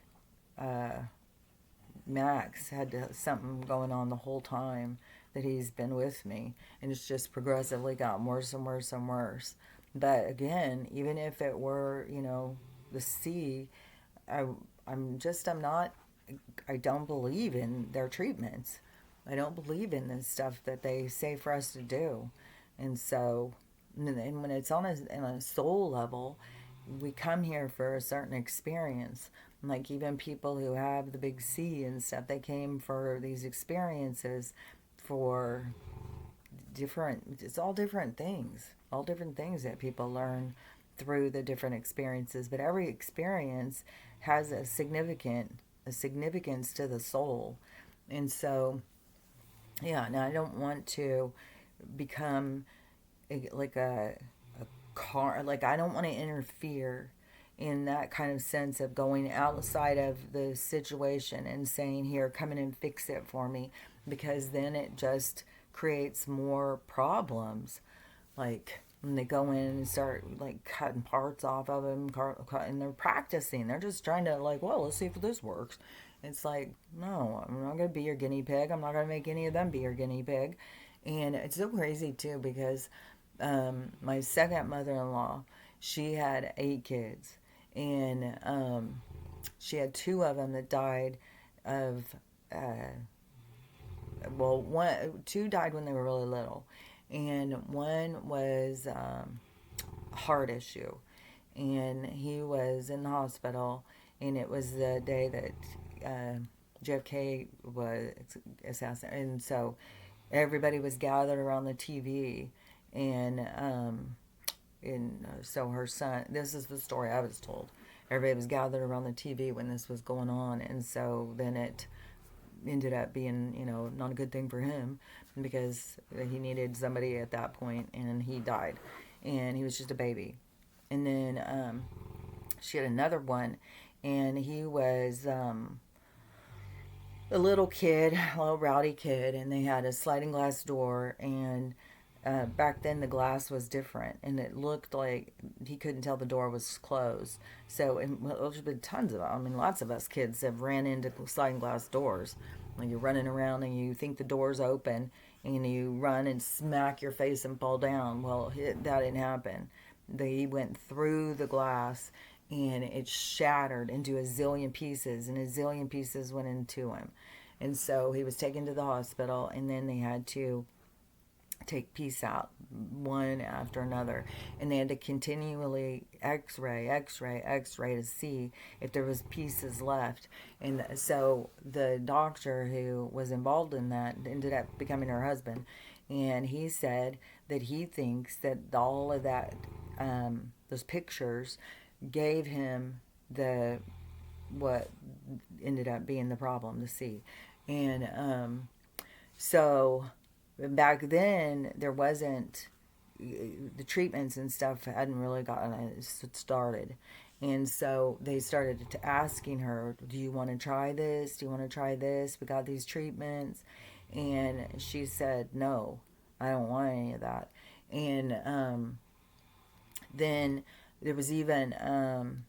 Max had something going on the whole time that he's been with me, and it's just progressively gotten worse and worse and worse. But again, even if it were, the sea, I, I'm not, I don't believe in their treatments. I don't believe in the stuff that they say for us to do. And so, and when it's on a soul level, we come here for a certain experience. Like even people who have the big C and stuff, they came for these experiences for it's all different things that people learn through the different experiences. But every experience has a significance to the soul. And so, yeah, now I don't want to become like a car, like I don't want to interfere in that kind of sense of going outside of the situation and saying, "Here, come in and fix it for me," because then it just creates more problems. Like when they go in and start like cutting parts off of them, and they're practicing, they're just trying to, like, well, let's see if this works. It's like, no, I'm not going to be your guinea pig. I'm not going to make any of them be your guinea pig. And it's so crazy too, because my second mother-in-law, she had 8 kids, and she had 2 of them that died of two died when they were really little, and one was heart issue, and he was in the hospital, and it was the day that JFK was assassinated, and so everybody was gathered around the TV, and so her son. This is the story I was told. Everybody was gathered around the TV when this was going on, and so then it ended up being, not a good thing for him, because he needed somebody at that point, and he died, and he was just a baby. And then she had another one, and he was a little kid, a little rowdy kid, and they had a sliding glass door, and back then the glass was different, and it looked like he couldn't tell the door was closed. So, and there's been tons of, I mean, lots of us kids have ran into sliding glass doors. Like you're running around and you think the door's open, and you run and smack your face and fall down. Well, that didn't happen. They went through the glass, and it shattered into a zillion pieces, and a zillion pieces went into him. And so he was taken to the hospital, and then they had to take piece out one after another, and they had to continually x-ray to see if there was pieces left. And so the doctor who was involved in that ended up becoming her husband, and he said that he thinks that all of that, those pictures gave him the what ended up being the problem, the C. And so back then there wasn't, the treatments and stuff hadn't really gotten started. And so they started asking her, do you want to try this, do you want to try this, we got these treatments. And she said, no, I don't want any of that. And then there was even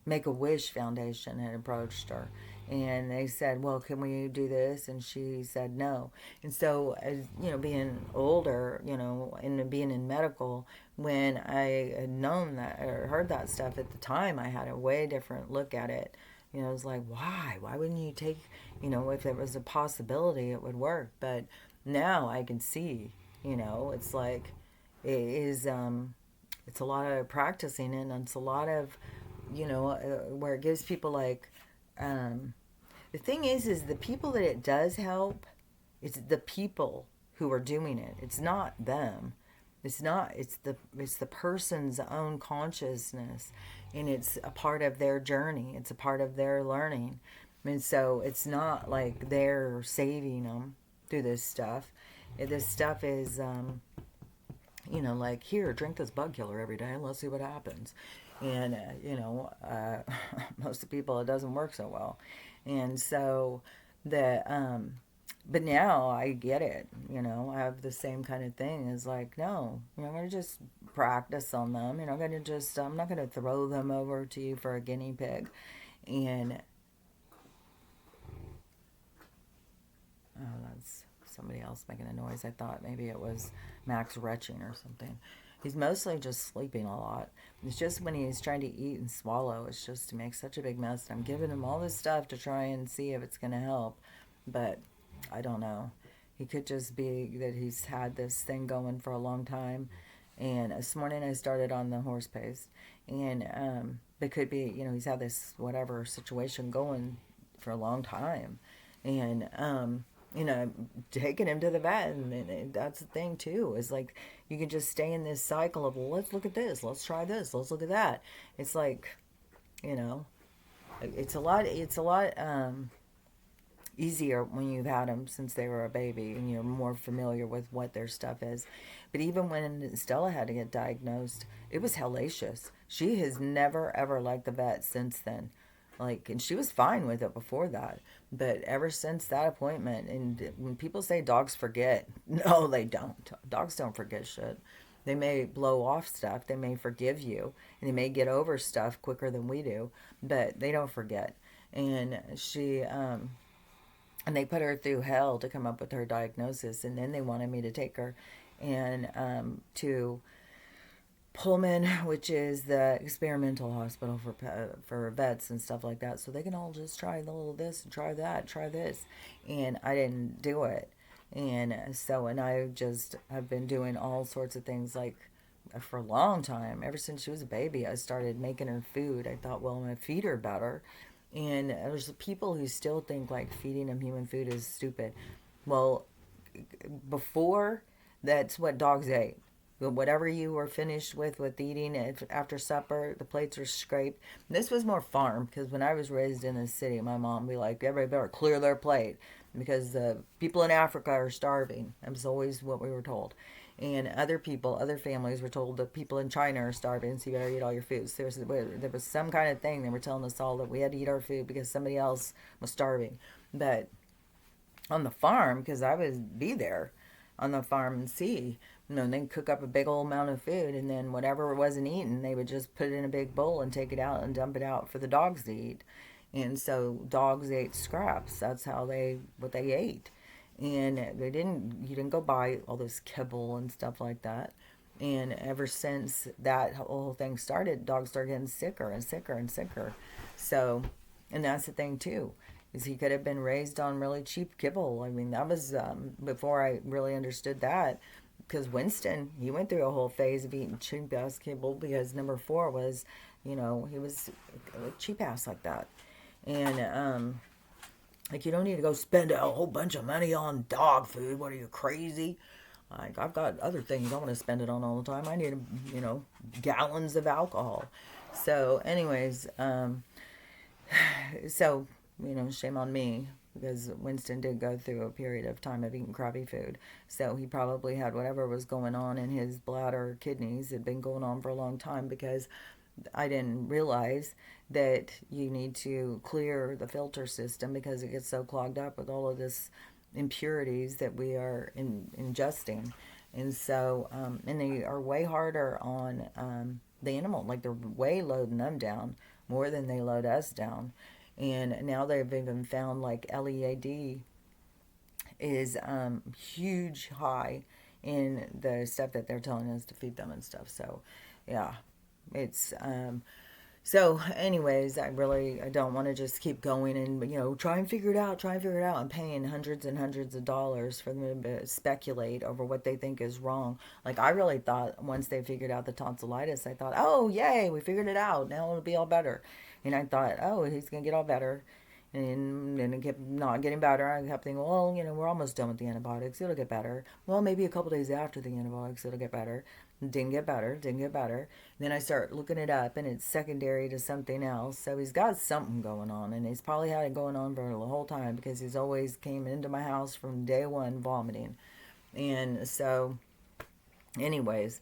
Make a Wish Foundation had approached her, and they said, well, can we do this? And she said no. And so, as you know, being older, you know, and being in medical, when I had known that or heard that stuff at the time, I had a way different look at it. You know, I was like, why wouldn't you take, you know, if there was a possibility it would work. But now I can see, you know, it's like it is it's a lot of practicing, and it's a lot of, you know, where it gives people like, the thing is the people that it does help, it's the people who are doing it. It's not them. It's not. It's the person's own consciousness, and it's a part of their journey. It's a part of their learning, and so it's not like they're saving them through this stuff. This stuff is, you know, like, here, drink this bug killer every day and let's see what happens. And you know, most of the people it doesn't work so well. And so the but now I get it. You know, I have the same kind of thing. It's like, no, you know, I'm gonna just practice on them. You know, I'm not gonna throw them over to you for a guinea pig. And oh, that's somebody else making a noise. I thought maybe it was Max retching or something. He's mostly just sleeping a lot. It's just when he's trying to eat and swallow, it's just to make such a big mess. I'm giving him all this stuff to try and see if it's going to help, but I don't know. He could just be that he's had this thing going for a long time. And this morning I started on the horse paste, and it could be, you know, he's had this whatever situation going for a long time, and you know, taking him to the vet, and that's the thing too. Is like you can just stay in this cycle of, well, let's look at this, let's try this, let's look at that. It's like, you know, it's a lot. It's a lot easier when you've had them since they were a baby and you're more familiar with what their stuff is. But even when Stella had to get diagnosed, it was hellacious. She has never ever liked the vet since then. Like, and she was fine with it before that, but ever since that appointment, and when people say dogs forget, no, they don't. Dogs don't forget shit. They may blow off stuff, they may forgive you, and they may get over stuff quicker than we do, but they don't forget. And and they put her through hell to come up with her diagnosis, and then they wanted me to take her and to Pullman, which is the experimental hospital for vets and stuff like that, so they can all just try a little this and try that, try this, and I didn't do it. And so, and I just have been doing all sorts of things, like, for a long time. Ever since she was a baby, I started making her food. I thought, well, I'm gonna feed her better. And there's people who still think like feeding them human food is stupid. Well, before, that's what dogs ate. Whatever you were finished with eating after supper, the plates were scraped. This was more farm, because when I was raised in the city, my mom would be like, everybody better clear their plate because the people in Africa are starving. That was always what we were told. And other people, other families were told that people in China are starving, so you better eat all your food. So there was some kind of thing. They were telling us all that we had to eat our food because somebody else was starving. But on the farm, because I would be there on the farm and see, you know, they'd cook up a big old amount of food, and then whatever wasn't eaten, they would just put it in a big bowl and take it out and dump it out for the dogs to eat. And so dogs ate scraps. That's what they ate. And you didn't go buy all this kibble and stuff like that. And ever since that whole thing started, dogs started getting sicker and sicker and sicker. So, and that's the thing too, is he could have been raised on really cheap kibble. I mean, that was before I really understood that. Because Winston, he went through a whole phase of eating cheap ass kibble because number four was, he was cheap ass like that. And like, you don't need to go spend a whole bunch of money on dog food. What are you, crazy? Like, I've got other things I want to spend it on all the time. I need, gallons of alcohol. So, anyways, so, shame on me because Winston did go through a period of time of eating crappy food. So he probably had whatever was going on in his bladder, kidneys, had been going on for a long time because I didn't realize that you need to clear the filter system because it gets so clogged up with all of this impurities that we are ingesting. And so, and they are way harder on the animal. Like, they're way loading them down more than they load us down. And now they've even found like LEAD is huge high in the stuff that they're telling us to feed them and stuff. So, yeah, it's so anyways, I don't want to just keep going and try and figure it out, try and figure it out. I'm paying hundreds and hundreds of dollars for them to speculate over what they think is wrong. Like, I really thought once they figured out the tonsillitis, I thought, oh yay, we figured it out, now it'll be all better. And I thought, oh, he's gonna get all better. And then it kept not getting better. I kept thinking, well, we're almost done with the antibiotics. It'll get better. Well, maybe a couple days after the antibiotics, it'll get better. Didn't get better. Didn't get better. Then I start looking it up, and it's secondary to something else. So he's got something going on, and he's probably had it going on for the whole time because he's always came into my house from day one vomiting. And so, anyways,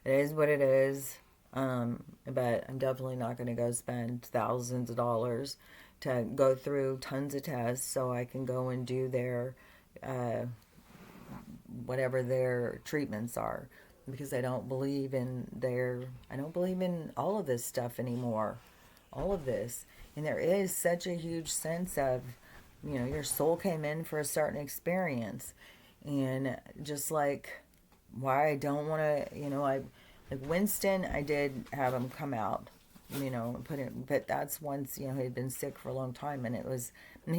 it is what it is. But I'm definitely not going to go spend thousands of dollars to go through tons of tests so I can go and do their whatever their treatments are, because I don't believe in all of this stuff anymore, all of this. And there is such a huge sense of your soul came in for a certain experience. And just like why I don't want to, I like Winston, I did have him come out, put it, but that's once, he had been sick for a long time, and he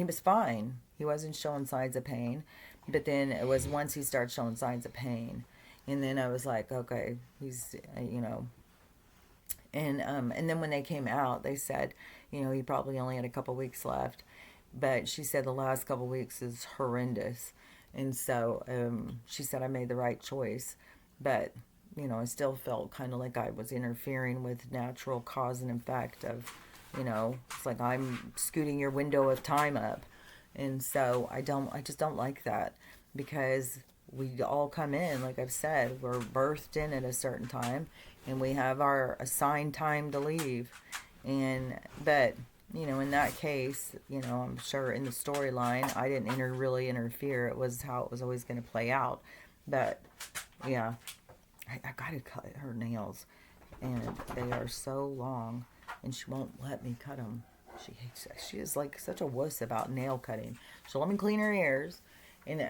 was fine. He wasn't showing signs of pain, but then it was once he started showing signs of pain, and then I was like, okay, he's, and then when they came out, they said, he probably only had a couple weeks left, but she said the last couple weeks is horrendous, and so she said I made the right choice, but I still felt kind of like I was interfering with natural cause and effect of, it's like I'm scooting your window of time up. And so I just don't like that, because we all come in, like I've said, we're birthed in at a certain time and we have our assigned time to leave. But, in that case, I'm sure in the storyline, I didn't really interfere. It was how it was always going to play out. But, yeah. I gotta cut her nails, and they are so long, and she won't let me cut them. She hates it. She is like such a wuss about nail cutting. She'll let me clean her ears, and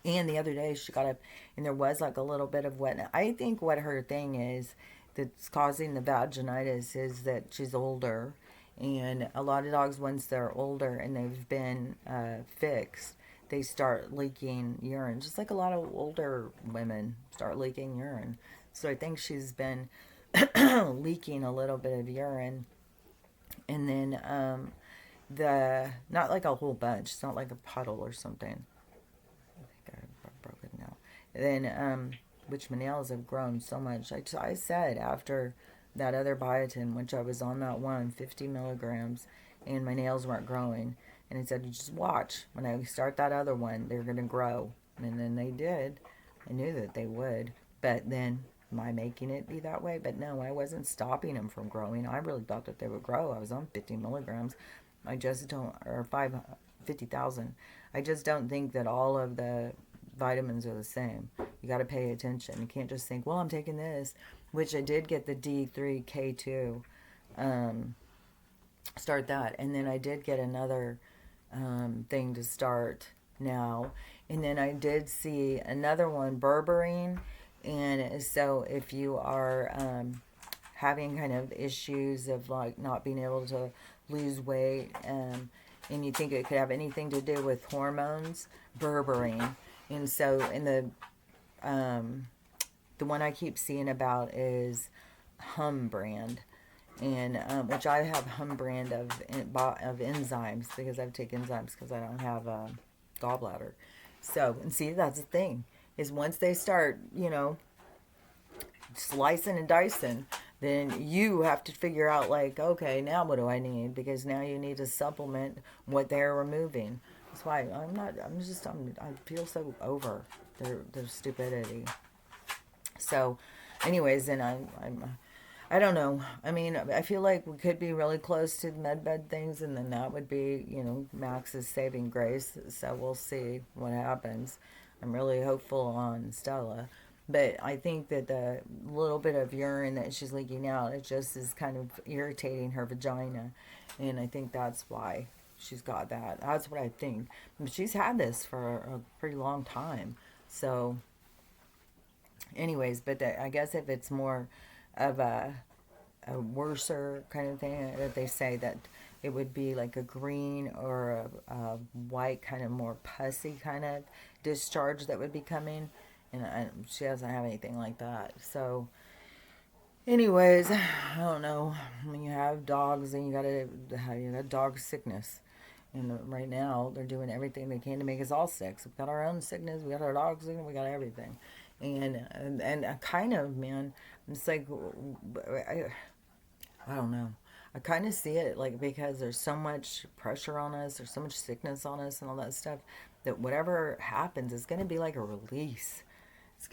the other day she got up, and there was like a little bit of wet. I think what her thing is that's causing the vaginitis is that she's older, and a lot of dogs, once they're older and they've been fixed, they start leaking urine, just like a lot of older women start leaking urine. So I think she's been leaking a little bit of urine, and then not like a whole bunch. It's not like a puddle or something. I think I broke it now. Then which my nails have grown so much. I said after that other biotin, which I was on that one, 50 milligrams, and my nails weren't growing. And he said, you just watch. When I start that other one, they're going to grow. And then they did. I knew that they would. But then, am I making it be that way? But no, I wasn't stopping them from growing. I really thought that they would grow. I was on 50 milligrams. I just don't, or 50,000. I just don't think that all of the vitamins are the same. You got to pay attention. You can't just think, well, I'm taking this. Which I did get the D3K2. Start that. And then I did get another thing to start now. And then I did see another one, berberine. And so if you are having kind of issues of like not being able to lose weight, and you think it could have anything to do with hormones, berberine. And so in the one I keep seeing about is Hum brand, and which I have Hum brand of enzymes because I've taken enzymes because I don't have a gallbladder. So, and see, that's the thing is once they start, slicing and dicing, then you have to figure out like, okay, now what do I need? Because now you need to supplement what they're removing. That's why I feel so over their stupidity. So, anyways, and I don't know. I mean, I feel like we could be really close to the medbed things, and then that would be, Max's saving grace. So we'll see what happens. I'm really hopeful on Stella. But I think that the little bit of urine that she's leaking out, it just is kind of irritating her vagina. And I think that's why she's got that. That's what I think. But she's had this for a pretty long time. So, anyways, but I guess if it's more of a worser kind of thing that they say that it would be like a green or a white kind of more pussy kind of discharge that would be coming, and she doesn't have anything like that. So anyways, I don't know, when you have dogs and you got dog sickness, and right now they're doing everything they can to make us all sick. So we got our own sickness, we got our dogs sick, we got everything. And I kind of, man, it's like I don't know. I kind of see it like because there's so much pressure on us, there's so much sickness on us, and all that stuff. That whatever happens, it's gonna be like a release. It's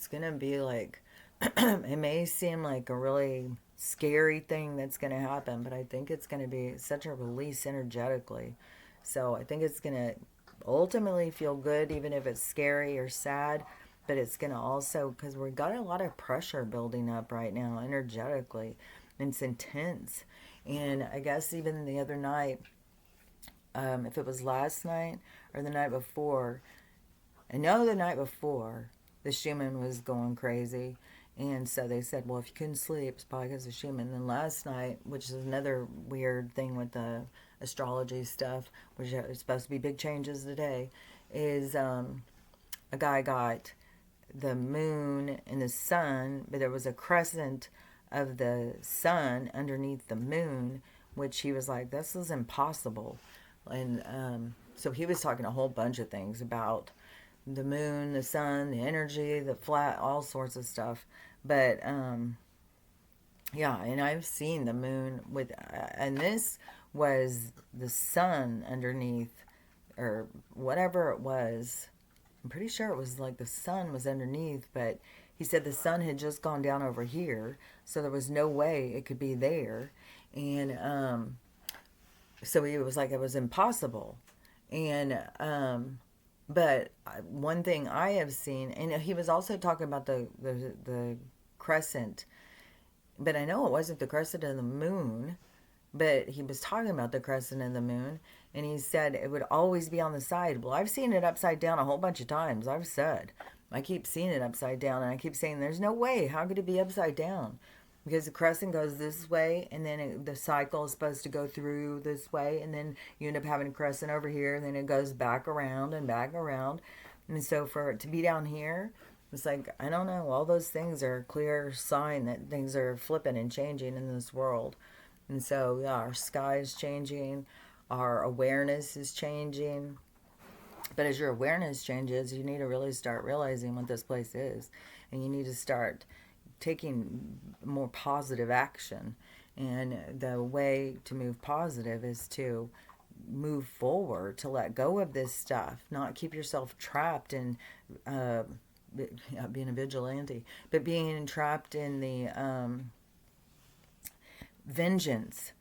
gonna be like it may seem like a really scary thing that's gonna happen, but I think it's gonna be such a release energetically. So I think it's gonna ultimately feel good, even if it's scary or sad. But it's gonna also because we got a lot of pressure building up right now energetically. It's intense. And I guess even the other night, if it was last night or the night before, I know the night before, the Schumann was going crazy. And so they said, well, if you couldn't sleep, it's probably because of Schumann. And then last night, which is another weird thing with the astrology stuff, which is supposed to be big changes today, is a guy got the moon and the sun, but there was a crescent of the sun underneath the moon, which he was like, this is impossible. And so he was talking a whole bunch of things about the moon, the sun, the energy, the flat, all sorts of stuff. But yeah, and I've seen the moon with, and this was the sun underneath, or whatever it was. I'm pretty sure it was like the sun was underneath, but he said the sun had just gone down over here, so there was no way it could be there. And so he was like, it was impossible. And, but one thing I have seen, and he was also talking about the crescent, but I know it wasn't the crescent of the moon, but he was talking about the crescent of the moon, and he said it would always be on the side. Well, I've seen it upside down a whole bunch of times. I've said I keep seeing it upside down, and I keep saying there's no way. How could it be upside down? Because the crescent goes this way, and then the cycle is supposed to go through this way, and then you end up having a crescent over here, and then it goes back around and back around. And so for it to be down here, it's like, I don't know, all those things are a clear sign that things are flipping and changing in this world. And so, yeah, our sky is changing, our awareness is changing. But as your awareness changes, you need to really start realizing what this place is. And you need to start taking more positive action. And the way to move positive is to move forward, to let go of this stuff, not keep yourself trapped in being a vigilante, but being trapped in the vengeance.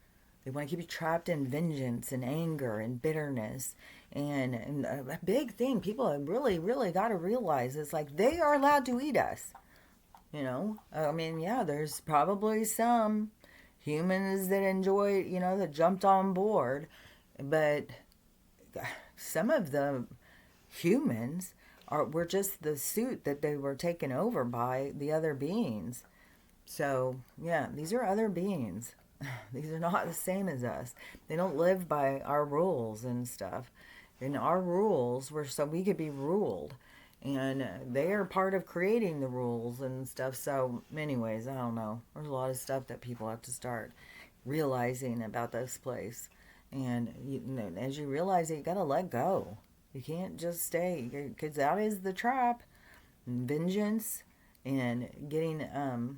They want to keep you trapped in vengeance and anger and bitterness. And a big thing people have really, really got to realize is like they are allowed to eat us. I mean, yeah, there's probably some humans that enjoy, that jumped on board. But some of them humans we're just the suit that they were taken over by the other beings. So, yeah, these are other beings. These are not the same as us. They don't live by our rules and stuff. And our rules were so we could be ruled. And they are part of creating the rules and stuff. So, anyways, I don't know. There's a lot of stuff that people have to start realizing about this place. And as you realize it, you got to let go. You can't just stay, because that is the trap. Vengeance and getting a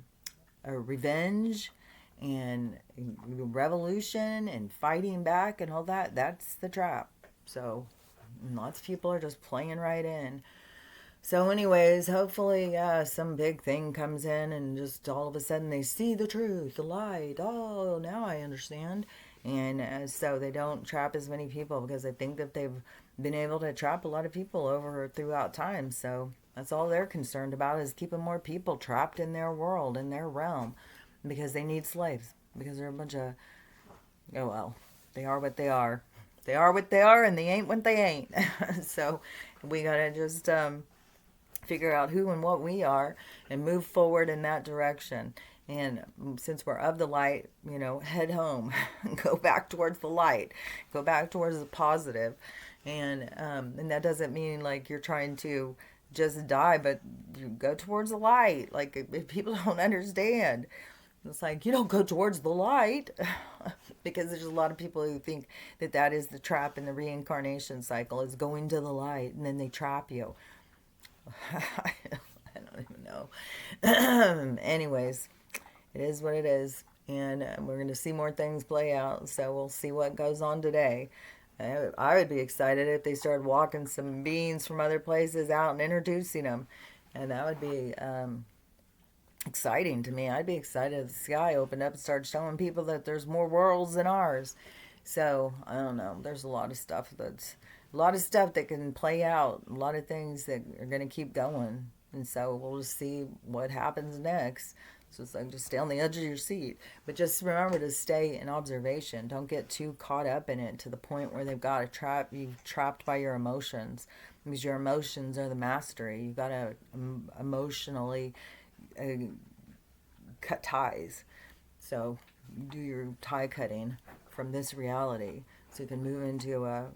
revenge and revolution and fighting back and all that. That's the trap. So lots of people are just playing right in. So, anyways, hopefully, some big thing comes in and just all of a sudden they see the truth, the light. Oh, now I understand. And so they don't trap as many people, because I think that they've been able to trap a lot of people over throughout time. So that's all they're concerned about, is keeping more people trapped in their world, in their realm, because they need slaves. Because they're a bunch of, oh well, they are what they are. They are what they are, and they ain't what they ain't. So we gotta just figure out who and what we are and move forward in that direction. And since we're of the light, head home, go back towards the light, go back towards the positive. And that doesn't mean like you're trying to just die, but you go towards the light. Like, if people don't understand, it's like, you don't go towards the light. Because there's a lot of people who think that that is the trap in the reincarnation cycle, is going to the light, and then they trap you. I don't even know. Anyways, it is what it is. And we're going to see more things play out. So we'll see what goes on today. I would be excited if they started walking some beings from other places out and introducing them. And that would be exciting to me. I'd be excited if the sky opened up and started showing people that there's more worlds than ours. So, I don't know. There's a lot of stuff that can play out. A lot of things that are going to keep going. And so we'll just see what happens next. So it's like, just stay on the edge of your seat. But just remember to stay in observation. Don't get too caught up in it to the point where they've got you've trapped by your emotions. Because your emotions are the mastery. You've got to emotionally cut ties. So do your tie cutting from this reality, so you can move into a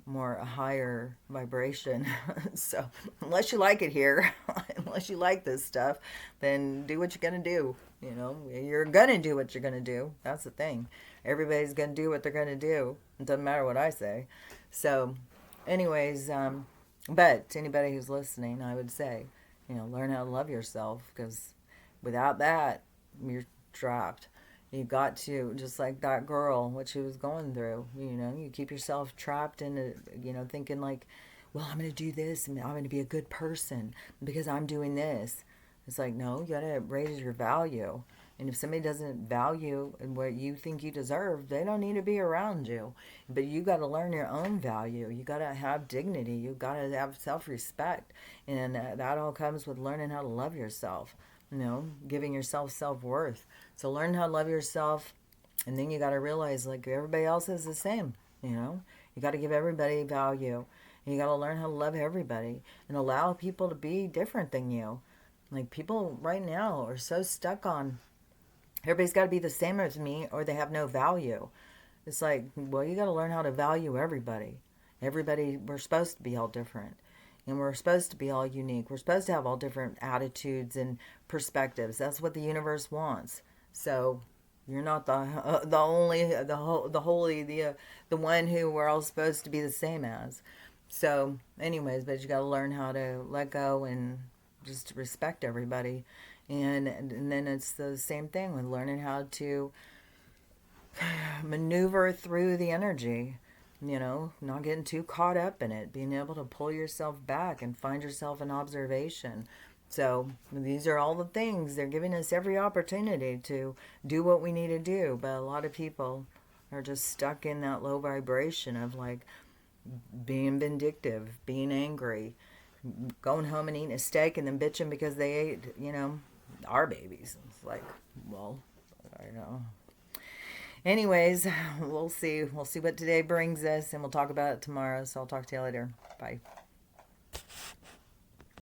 higher vibration. So unless you like it here, unless you like this stuff, then do what you're gonna do. You're gonna do what you're gonna do. That's the thing. Everybody's gonna do what they're gonna do. It doesn't matter what I say. So anyways, but to anybody who's listening, I would say, learn how to love yourself, because without that, you're trapped. You got to, just like that girl, what she was going through. You keep yourself trapped in, thinking like, well, I'm going to do this and I'm going to be a good person because I'm doing this. It's like, no, you got to raise your value. And if somebody doesn't value what you think you deserve, they don't need to be around you. But you got to learn your own value. You got to have dignity. You got to have self-respect. And that all comes with learning how to love yourself. Giving yourself self-worth. So learn how to love yourself, and then you got to realize, like, everybody else is the same. You got to give everybody value, and you got to learn how to love everybody and allow people to be different than you. Like, people right now are so stuck on everybody's got to be the same as me or they have no value. It's like, well, you got to learn how to value everybody. We're supposed to be all different. And we're supposed to be all unique. We're supposed to have all different attitudes and perspectives. That's what the universe wants. So you're not the one who we're all supposed to be the same as. So, anyways, but you got to learn how to let go and just respect everybody. And then it's the same thing with learning how to maneuver through the energy. Not getting too caught up in it, being able to pull yourself back and find yourself in observation. So these are all the things. They're giving us every opportunity to do what we need to do. But a lot of people are just stuck in that low vibration of like being vindictive, being angry, going home and eating a steak and then bitching because they ate, our babies. It's like, well, I know. Anyways, we'll see. We'll see what today brings us, and we'll talk about it tomorrow. So I'll talk to you later. Bye.